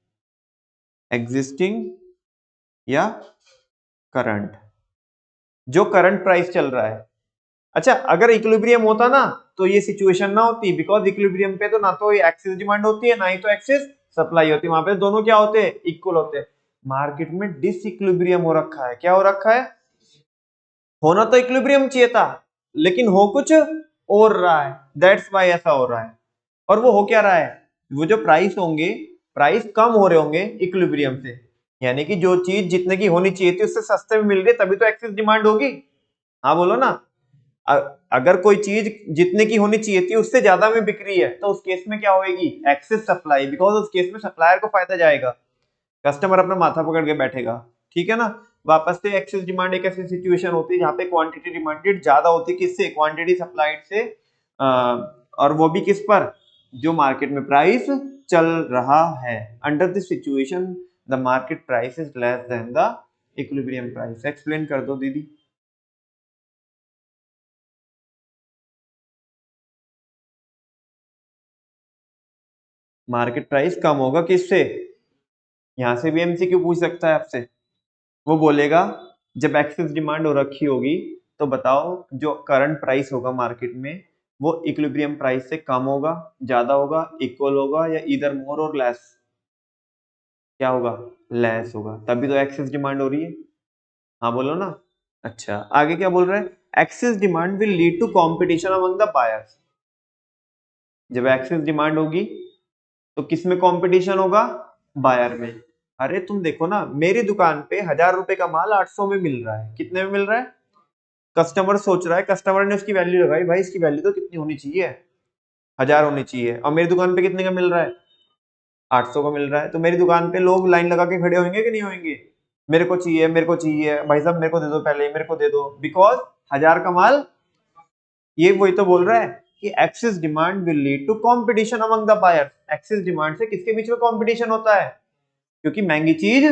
एग्जिस्टिंग या करंट, जो करंट प्राइस चल रहा है। अच्छा, अगर इक्विलिब्रियम होता ना तो ये सिचुएशन ना होती, बिकॉज इक्विलिब्रियम पे तो ना तो एक्सेस डिमांड होती है ना ही तो एक्सेस सप्लाई होती है, वहां पे दोनों क्या होते हैं? इक्वल होते हैं। मार्केट में डिसइक्विलिब्रियम हो रखा है। क्या हो रखा है? होना तो इक्विलिब्रियम चाहिए था, लेकिन हो कुछ और रहा है, दैट्स वाई ऐसा हो रहा है। और वो हो क्या रहा है? वो जो प्राइस होंगे, प्राइस कम हो रहे होंगे इक्विलिब्रियम से, यानी कि जो चीज जितने की होनी चाहिए थी उससे सस्ते में मिल रही है, तभी तो एक्सेस डिमांड होगी। हाँ बोलो ना। अगर कोई चीज जितने की होनी चाहिए थी उससे ज्यादा में बिक रही है तो उस केस में क्या होगी? एक्सेस सप्लाई, बिकॉज उस केस में सप्लायर को फायदा जाएगा, कस्टमर अपना माथा पकड़ के बैठेगा। ठीक है ना। वापस से एक्सेस डिमांड एक ऐसी सिचुएशन होती है जहां पे क्वांटिटी डिमांडेड ज्यादा होती है, किससे? क्वांटिटी सप्लाइड से। और वो भी किस पर? जो मार्केट में प्राइस चल रहा है। Under this situation the market price is less than the equilibrium price. Explain कर दो दीदी। मार्केट प्राइस कम होगा किससे? यहां से भी एमसीक्यू पूछ सकता है आपसे। वो बोलेगा जब एक्सेस डिमांड हो रखी होगी तो बताओ जो करंट प्राइस होगा मार्केट में वो इक्विलिब्रियम प्राइस से कम होगा, ज्यादा होगा, इक्वल होगा, या इधर मोर और लेस? क्या होगा? लेस होगा, तभी तो एक्सेस डिमांड हो रही है। हाँ बोलो ना। अच्छा, आगे क्या बोल रहे हैं? Excess demand will lead to competition among the buyers. जब एक्सेस डिमांड होगी तो किस में कंपटीशन होगा? बायर में। अरे तुम देखो ना, मेरी दुकान पे 1000 रुपए का माल 800 में मिल रहा है, कितने में मिल रहा है? कस्टमर सोच रहा है, कस्टमर ने उसकी वैल्यू लगाई, भाई इसकी वैल्यू तो कितनी होनी चाहिए? 1000 होनी चाहिए, और मेरी दुकान पे कितने का मिल रहा है? 800 का मिल रहा है। तो मेरी दुकान पे लोग लाइन लगा के खड़े होंगे कि नहीं होंगे? मेरे को चाहिए, मेरे को चाहिए, भाई साहब मेरे को दे दो, पहले मेरे को दे दो, बिकॉज 1000 का माल। ये वही तो बोल रहा है कि excess demand will lead to competition among the buyers. Excess demand से किसके बीच में कंपटीशन होता है? क्योंकि महंगी चीज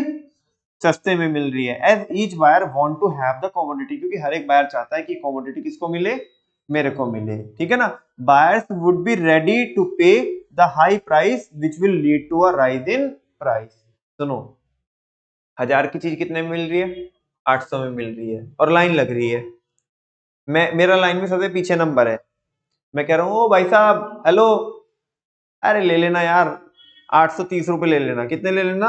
सस्ते में मिल रही है। As each buyer want to have the commodity, क्योंकि हर एक बायर चाहता है कि कमोडिटी किसको मिले? मेरे को मिले। ठीक है ना। Buyers would be ready to pay the high price which will lead to a rise in price. सुनो, 1000 की चीज कितने में मिल रही है? 800 में मिल रही है, और लाइन लग रही है। मेरा लाइन में सबसे पीछे नंबर है। मैं कह रहा हूँ, ओ भाई साहब हेलो, अरे ले लेना यार, 830 रुपए ले लेना। कितने ले लेना?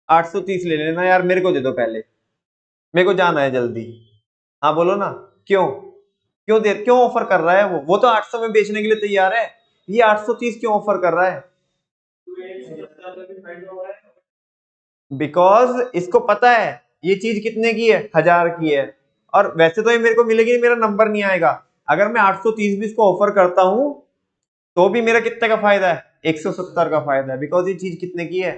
830 ले लेना यार, मेरे को दे दो पहले, मेरे को जाना है जल्दी। हाँ बोलो ना। क्यों? क्यों ऑफर कर रहा है? वो तो 800 में बेचने के लिए तैयार है, ये 830 क्यों ऑफर कर रहा है? बिकॉज इसको पता है ये चीज कितने की है? 1000 की है, और वैसे तो ये मेरे को मिलेगी नहीं, मेरा नंबर नहीं आएगा। अगर मैं 830 भी इसको ऑफर करता हूं तो भी मेरा कितने का फायदा है? 170 का फायदा है, बिकॉज ये चीज कितने की है?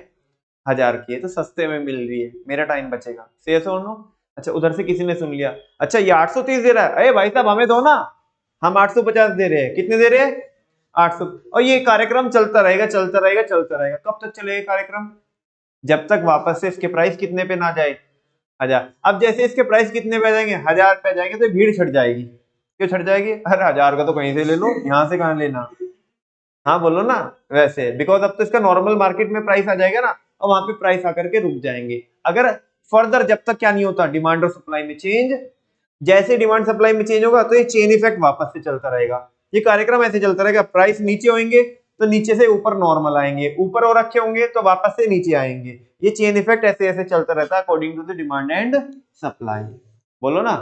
1000 की है, तो सस्ते में मिल रही है, मेरा टाइम बचेगा। से सुनो। अच्छा, उधर से किसी ने सुन लिया, अच्छा ये 830 दे रहा है, अरे भाई साहब हमें दो ना, हम 850 दे रहे हैं। कितने दे रहे हैं? 800। और ये कार्यक्रम चलता रहेगा, चलता रहेगा, चलता रहेगा। कब तक चलेगा कार्यक्रम? जब तक वापस से इसके प्राइस कितने पे ना जाए? 1000। अब जैसे इसके प्राइस कितने पे जाएंगे? 1000 पे जाएंगे तो भीड़ छट जाएगी। क्यों छट जाएगी? अरे 1000 का तो कहीं से ले लो, यहाँ से कहाँ लेना? हाँ बोलो ना। वैसे बिकॉज अब तो इसका नॉर्मल मार्केट में प्राइस आ जाएगा ना, और वहां पे प्राइस आकर के रुक जाएंगे। अगर फर्दर जब तक क्या नहीं होता, डिमांड और सप्लाई में चेंज, जैसे डिमांड सप्लाई में चेंज होगा तो ये चेन इफेक्ट वापस से चलता रहेगा। ये कार्यक्रम ऐसे चलता रहेगा, प्राइस नीचे होंगे तो नीचे से ऊपर नॉर्मल आएंगे, ऊपर हो रखे होंगे तो वापस से नीचे आएंगे। ये चेन इफेक्ट ऐसे ऐसे चलता रहता है according to the demand and supply. बोलो ना।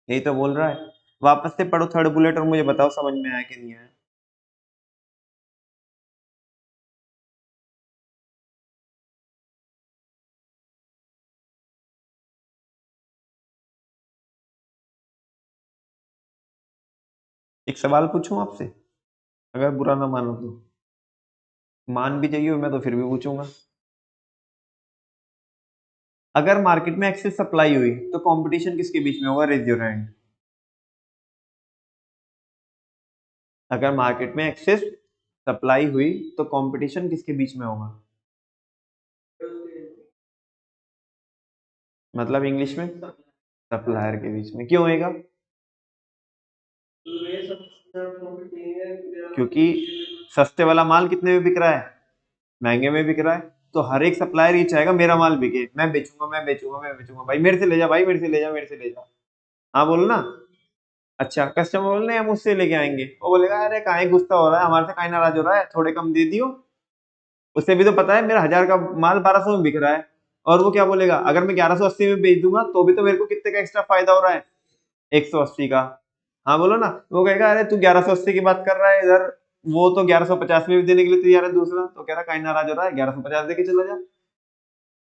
यही तो बोल रहा है। वापस से पढ़ो थर्ड बुलेट और मुझे बताओ समझ में आया कि नहीं आया। एक सवाल पूछूं आपसे, अगर बुरा ना मानो तो? मान भी जाइए मैं तो फिर भी पूछूंगा। अगर मार्केट में एक्सेस सप्लाई हुई तो कंपटीशन किसके बीच में होगा? Raise your hand. अगर मार्केट में एक्सेस सप्लाई हुई तो कंपटीशन किसके बीच में होगा? मतलब इंग्लिश में सप्लायर के बीच में। क्यों होएगा? क्योंकि सस्ते वाला माल कितने में बिक रहा है? महंगे में बिक रहा है। तो हर एक सप्लायर ये चाहेगा मेरा माल बिके, मैं बेचूंगा मैं बेचूंगा मैं बेचूंगा, भाई मेरे से ले जा, भाई मेरे से ले जा, मेरे से ले जा। हाँ बोलो ना। अच्छा, कस्टमर बोल रहे हैं हम उससे लेके आएंगे, वो बोलेगा अरे काहे गुस्सा हो रहा है, हमारे से काहे नाराज हो रहा है, थोड़े कम दे दियो। उसे भी तो पता है मेरा 1000 का माल 1200 में बिक रहा है, और वो क्या बोलेगा, अगर मैं 1180 में बेच दूंगा तो भी तो मेरे को कितने का एक्स्ट्रा फायदा हो रहा है? 180 का। हाँ बोलो ना। वो कहेगा अरे तू 1180 की बात कर रहा है इधर, वो तो 1150 में भी देने के लिए तैयार है दूसरा, तो कह रहा काहे नाराज हो रहा है, 1150 दे के चला जा।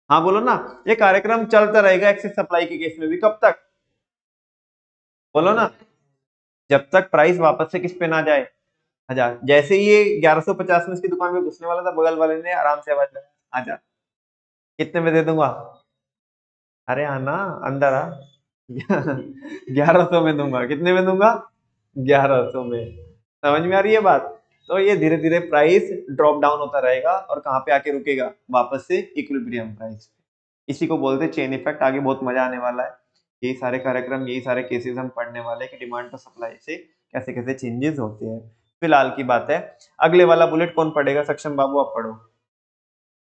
हाँ बोलो ना। ये कार्यक्रम चलता रहेगा एक्सेस सप्लाई के केस में भी, कब तक? बोलो ना। जब तक प्राइस वापस से किस पे ना जाए, 1000। जैसे ही ये 1150 में इसकी दुकान में घुसने वाला था, बगल वाले ने आराम से आवाज लगाया, आजा, कितने में दे दूंगा? अरे आना, अंदर आ। 1100 में दूंगा। कितने में दूंगा? 1100 में। समझ में आ रही है बात? तो ये धीरे धीरे प्राइस ड्रॉप डाउन होता रहेगा और कहाँ पे आके रुकेगा, वापस से इक्विलिब्रियम प्राइस। इसी को बोलते हैं चेन इफेक्ट। आगे बहुत मजा आने वाला है। यही सारे कार्यक्रम, यही सारे केसेस हम पढ़ने वाले हैं कि डिमांड और सप्लाई से कैसे कैसे चेंजेस होते हैं। फिलहाल की बात है। अगले वाला बुलेट कौन पढ़ेगा? सक्षम बाबू आप पढ़ो।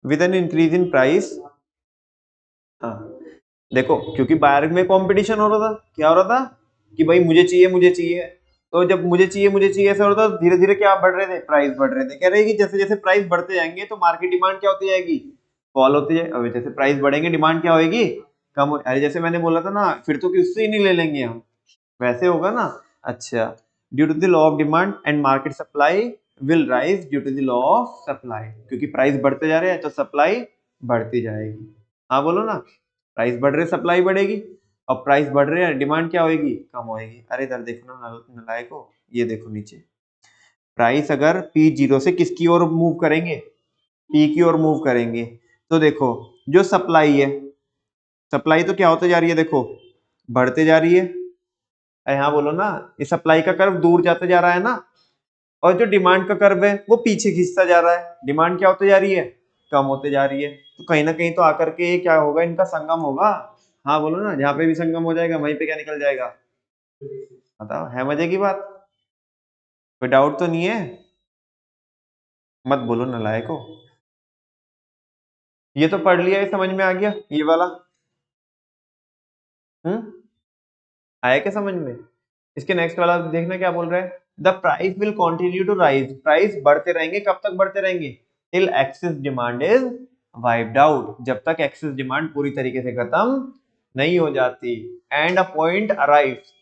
With an increase in price. हाँ, देखो क्योंकि बायर में कंपटीशन हो रहा था, क्या हो रहा था कि भाई मुझे चाहिए मुझे चाहिए। तो जब मुझे चाहिए मुझे चाहिए ऐसा हो रहा था, धीरे धीरे क्या बढ़ रहे थे? प्राइस बढ़ रहे थे। कह रहे हैं कि जैसे जैसे प्राइस बढ़ते जाएंगे तो मार्केट डिमांड क्या होती जाएगी? फॉल होती है। अब जैसे प्राइस बढ़ेंगे डिमांड क्या होगी? कम अरे जैसे मैंने बोला था ना, फिर तो कि उससे ही नहीं ले लेंगे हम, वैसे होगा ना। अच्छा, due to the law of demand and market supply will rise due to the law of supply, क्योंकि प्राइस बढ़ते जा रहे हैं तो सप्लाई बढ़ती जाएगी। हाँ बोलो ना। प्राइस बढ़ रहे सप्लाई बढ़ेगी, और प्राइस बढ़ रहे हैं डिमांड क्या होगी? कम होगी। अरे इधर देखो ना नलायको, ये देखो नीचे, प्राइस अगर पी जीरो से किसकी ओर मूव करेंगे? पी की ओर मूव करेंगे। तो देखो जो सप्लाई है, सप्लाई तो क्या होते जा रही है, देखो बढ़ते जा रही है। अरे हाँ बोलो ना। ये सप्लाई का कर्व दूर जाते जा रहा है ना, और जो डिमांड का कर्व है वो पीछे खींचता जा रहा है। डिमांड क्या होते जा रही है? कम होते जा रही है। तो कहीं ना कहीं तो आकर के ये क्या होगा, इनका संगम होगा। हाँ बोलो ना, जहां पे भी संगम हो जाएगा वहीं पे क्या निकल जाएगा? बताओ, है मजे की बात? कोई डाउट तो नहीं है? मत बोलो नालायको। ये तो पढ़ लिया, ये समझ में आ गया ये वाला। हम्म, आया क्या समझ में? इसके नेक्स्ट वाला देखना क्या बोल रहा है। The price will continue to rise, price बढ़ते रहेंगे, कब तक बढ़ते रहेंगे? Till excess demand is wiped out, जब तक एक्सेस डिमांड पूरी तरीके से खत्म नहीं हो जाती। एंड अ पॉइंट अराइव्स,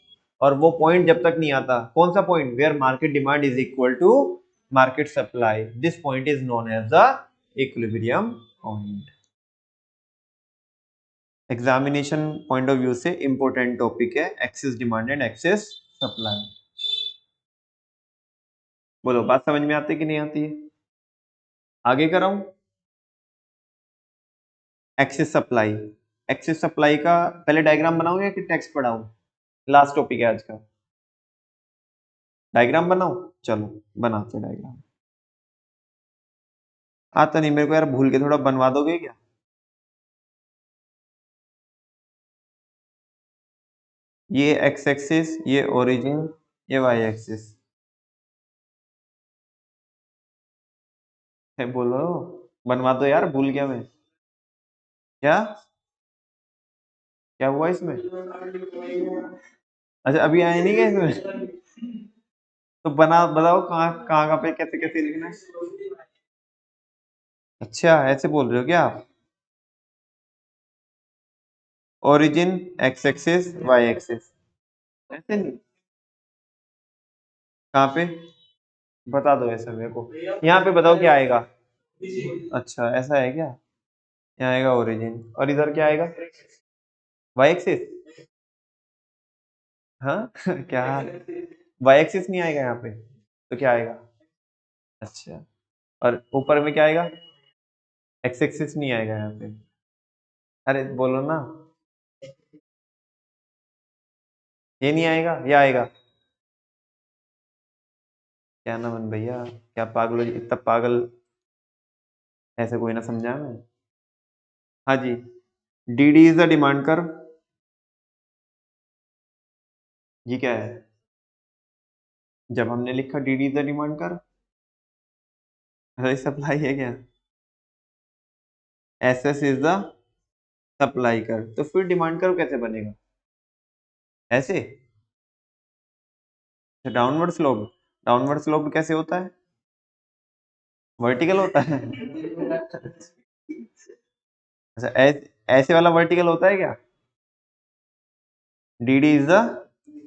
और वो पॉइंट जब तक नहीं आता, कौन सा point? Where market demand is equal to market supply, this point is known as the equilibrium point. Examination point of view से इंपॉर्टेंट टॉपिक है excess demand and excess supply. बोलो बात समझ में आती कि नहीं आती है? आगे कराऊं? Excess supply. एक्सेस सप्लाई का पहले डायग्राम बनाऊं या कि टेक्स्ट पढ़ाऊं? लास्ट टॉपिक है आज का। डायग्राम बनाऊं? चलो बनाते डायग्राम। आता नहीं मेरे को यार, भूल के थोड़ा बनवा दोगे क्या? ये एक्स एक्सिस, ये ओरिजिन, ये वाई एक्सिस है। बोलो, बनवा दो यार, भूल गया मैं। क्या? क्या हुआ इसमें? अच्छा अभी आए नहीं क्या इसमें? तो बना बताओ कहाँ कहाँ कहाँ पे कैसे कैसे लिखना है। अच्छा ऐसे बोल रहे हो क्या आप? Origin X axis Y axis, ऐसे नहीं? कहाँ पे? बता दो ऐसा मेरे को, यहाँ पे बताओ क्या आएगा। अच्छा ऐसा है क्या? यहाँ आएगा ओरिजिन, और इधर क्या आएगा? Y axis. हाँ क्या? वाई एक्सिस नहीं आएगा यहाँ पे, तो क्या आएगा? अच्छा, और ऊपर में क्या आएगा? एक्स एक्सिस नहीं आएगा यहाँ पे। अरे बोलो ना। ये नहीं आएगा, ये आएगा। क्या नाम है भैया, क्या पागल हो, इतना पागल ऐसे कोई ना समझा मैं। हाँ जी, D is the demand curve. ये क्या है, जब हमने लिखा D is the demand curve, supply है क्या, S is the supply curve, तो फिर डिमांड कर्व कैसे बनेगा, ऐसे डाउनवर्ड स्लोप, डाउनवर्ड स्लोप कैसे होता है, वर्टिकल होता है अच्छा ऐसे वाला वर्टिकल होता है क्या, D is the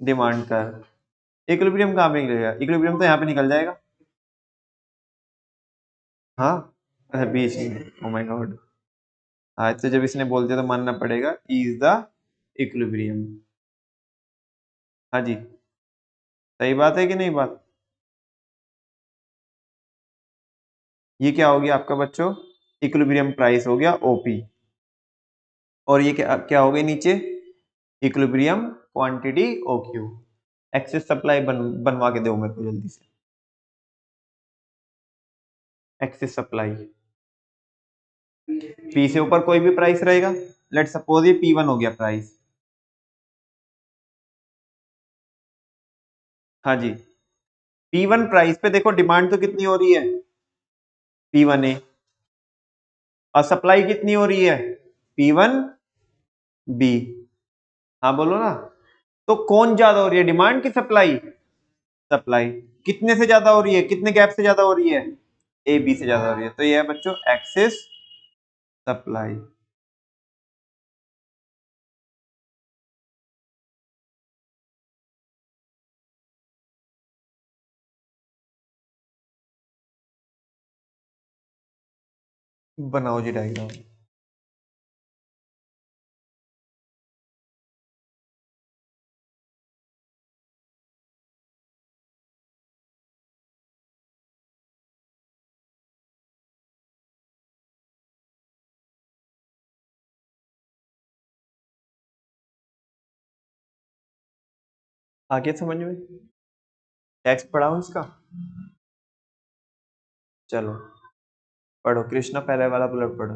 demand curve. Equilibrium कहाँ पे निकलेगा, इक्विलिब्रियम तो यहाँ पे निकल जाएगा। हाँ, अच्छा बीच में, ओ माय गॉड, आज तो जब इसने बोल दिया तो मानना पड़ेगा, इज द इक्विलिब्रियम। हाँ जी, सही बात है कि नहीं बात। ये क्या हो गया आपका बच्चों, इक्विलिब्रियम प्राइस हो गया ओपी, और ये क्या क्या हो गई नीचे, equilibrium quantity OQ. Excess supply बनवा के दो मेरे को जल्दी से, एक्सेस सप्लाई, पी से ऊपर कोई भी प्राइस रहेगा, लेट सपोज ये P1 हो गया प्राइस। हाँ जी, P1 प्राइस पे देखो डिमांड तो कितनी हो रही है, P1A, और सप्लाई कितनी हो रही है, P1B। हाँ बोलो ना, तो कौन ज्यादा हो रही है, डिमांड की सप्लाई, सप्लाई कितने से ज्यादा हो रही है, कितने गैप से ज्यादा हो रही है, ए बी से ज्यादा हो रही है, तो ये है बच्चों एक्सेस सप्लाई। बनाओ जी डायग्राम। आगे समझ में, टेक्स्ट पढ़ाऊं इसका, चलो पढ़ो, कृष्णा पहले वाला बुलेट पढ़ो।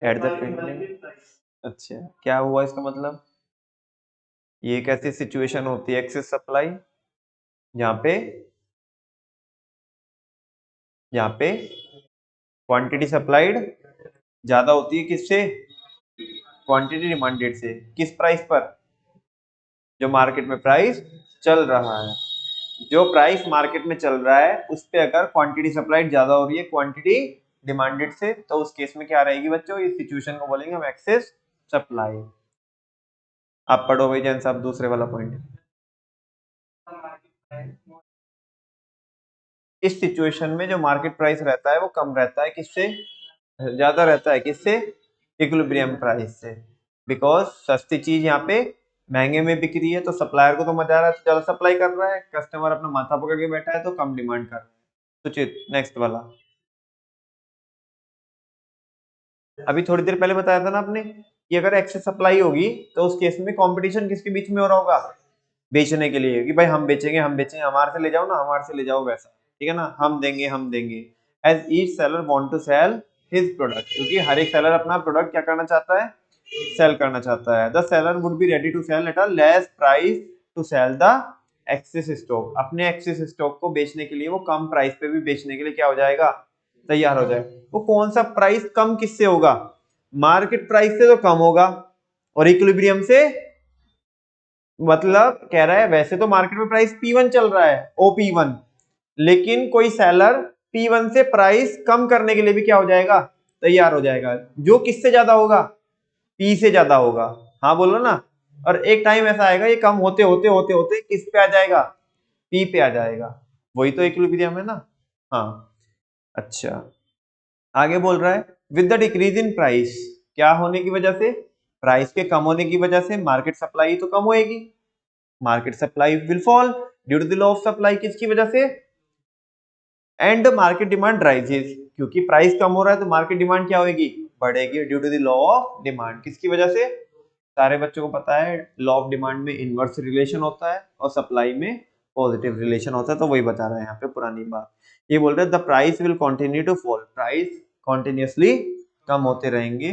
एट द प्रिंटिंग, अच्छा क्या हुआ इसका मतलब, ये एक ऐसी सिचुएशन होती है एक्सेस सप्लाई, जहाँ पे यहाँ पे क्वांटिटी सप्लाइड ज्यादा होती है किससे, क्वांटिटी डिमांडेड से, किस प्राइस पर, जो मार्केट में प्राइस चल रहा है, जो प्राइस मार्केट में चल रहा है उस पे अगर क्वांटिटी सप्लाइड ज्यादा हो रही है क्वांटिटी डिमांडेड से, तो उस केस में क्या रहेगी बच्चों, इस सिचुएशन को बोलेंगे हम एक्सेस सप्लाई। आप पढ़ो भाई जैन साहब दूसरे वाला पॉइंट। इस सिचुएशन में जो मार्केट प्राइस रहता है वो कम रहता है किससे, ज्यादा रहता है किससे, इक्विलिब्रियम प्राइस से, बिकॉज सस्ती चीज यहाँ पे महंगे में बिक रही है, तो सप्लायर को तो मजा आ रहा है, तो ज्यादा सप्लाई कर रहा है, कस्टमर अपना माथा पकड़ के बैठा है तो कम डिमांड कर रहा है। सुचित नेक्स्ट वाला, अभी थोड़ी देर पहले बताया था ना आपने कि अगर एक्सेस सप्लाई होगी तो उस केस में कंपटीशन किसके बीच में हो रहा होगा, बेचने के लिए, कि भाई हम बेचेंगे हम बेचेंगे, हमारे से ले जाओ ना, हमारे से ले जाओ, वैसा ठीक है ना, हम देंगे, as each seller want to sell his product, क्योंकि हर एक सेलर अपना प्रोडक्ट क्या करना चाहता है, सेल करना चाहता है। The seller would be ready to sell at a less price to sell the excess stock, अपने एक्सेस स्टॉक को बेचने के लिए वो कम प्राइस पे भी बेचने के लिए क्या हो जाएगा, तैयार हो जाए। वो कौन सा प्राइस कम किससे होगा, मार्केट प्राइस से तो कम होगा, और इक्विलिब्रियम से, मतलब कह रहा है वैसे तो मार्केट में प्राइस P1 चल रहा है OP1, लेकिन कोई सेलर P1 से प्राइस कम करने के लिए भी क्या हो जाएगा, तैयार हो जाएगा, जो किससे ज्यादा होगा, P से ज्यादा होगा। हाँ बोलो ना, और एक टाइम ऐसा आएगा ये कम होते होते होते होते किस पे आ जाएगा, P पे आ जाएगा, वही तो इक्विलिब्रियम है ना। हाँ अच्छा, आगे बोल रहा है with the decrease in price, क्या होने की वजह से, प्राइस के कम होने की वजह से मार्केट सप्लाई तो कम होएगी, market supply will fall due to the law of supply, किसकी वजह से, and the market demand rises, क्योंकि प्राइस कम हो रहा है तो मार्केट डिमांड क्या होगी, बढ़ेगी, due to the law of demand. किसकी वजह से, सारे बच्चों को पता है लॉ ऑफ डिमांड में इनवर्स रिलेशन होता है और सप्लाई में पॉजिटिव रिलेशन होता है, तो वही बता रहा है यहाँ पे पुरानी बात। ये बोल रहे हैं the price will continue to fall, price continuously कम होते रहेंगे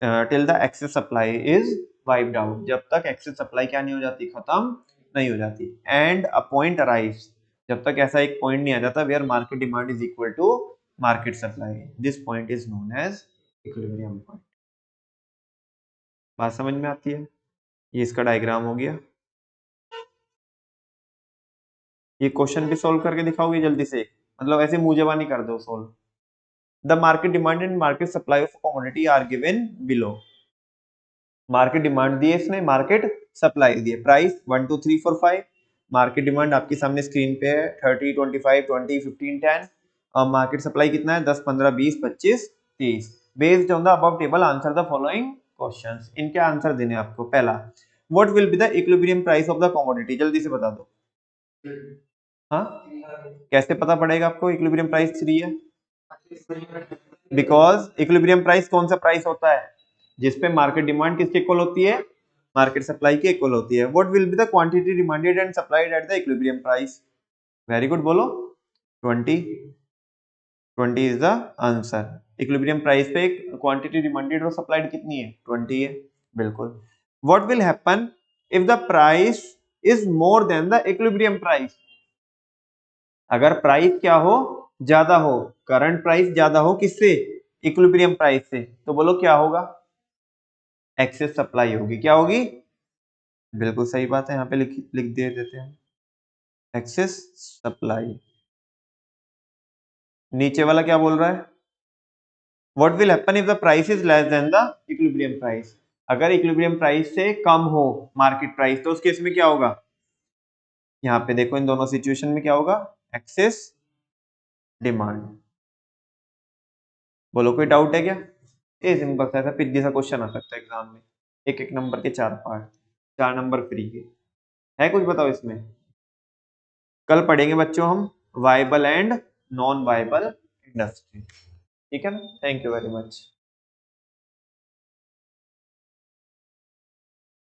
till the excess supply is wiped out, जब तक एक्सेस सप्लाई क्या नहीं हो जाती, खत्म नहीं हो जाती। एंड अ पॉइंट अराइव्स, जब तक ऐसा एक पॉइंट नहीं आ जाता where market demand is equal to market supply, this point is known as equilibrium point. बात समझ में आती है? ये इसका डायग्राम हो गया। ये क्वेश्चन भी सॉल्व करके दिखाओगे जल्दी से, मतलब ऐसे मुंह जबानी कर दो solve. The market demand and market supply of commodity are given below, market demand दी है इसने, मार्केट सप्लाई दी है, प्राइस 1 2 3 4 5, मार्केट डिमांड आपकी सामने स्क्रीन पे है 30 25 20 15 10, और मार्केट सप्लाई कितना है 10 15 20 25 30। Based on the above table answer the following questions, इनके आंसर देने आपको। पहला, what will be the equilibrium price of the commodity, जल्दी से बता दो। हाँ, कैसे पता पड़ेगा आपको इक्विलिब्रियम प्राइस 3 है? बिकॉज इक्विलिब्रियम प्राइस कौन सा प्राइस होता है जिसपे मार्केट डिमांड किसके इक्वल होती है, मार्केट सप्लाई के इक्वल होती है। What will be the quantity demanded and supplied eight the equilibrium price, very good, बोलो 20, 20 is the answer. Equilibrium price पे क्वांटिटी डिमांडेड और सप्लाइड कितनी है, 20 है, बिल्कुल। What will happen if the price is more than the equilibrium price, अगर प्राइस क्या हो, ज्यादा हो, करंट प्राइस ज्यादा हो किससे, इक्विलिब्रियम प्राइस से, तो बोलो क्या होगा, एक्सेस सप्लाई होगी। क्या होगी, बिल्कुल सही बात है, यहाँ पे लिख दे देते हैं एक्सेस सप्लाई। नीचे वाला क्या बोल रहा है, what will happen if the price is less than the equilibrium price, अगर इक्विलिब्रियम प्राइस से कम हो मार्केट प्राइस तो उस केस में क्या होगा, यहाँ पे देखो इन दोनों सिचुएशन में क्या होगा, एक्सेस डिमांड। बोलो कोई डाउट है क्या, ये सिंपल सा ऐसा पिद्दी सा क्वेश्चन आ सकता है एग्जाम में, एक एक नंबर के 4 पार्ट, 4 नंबर फ्री के है, कुछ बताओ इसमें। कल पढ़ेंगे बच्चों हम viable and non viable industry, ठीक है ना, थैंक यू वेरी मच।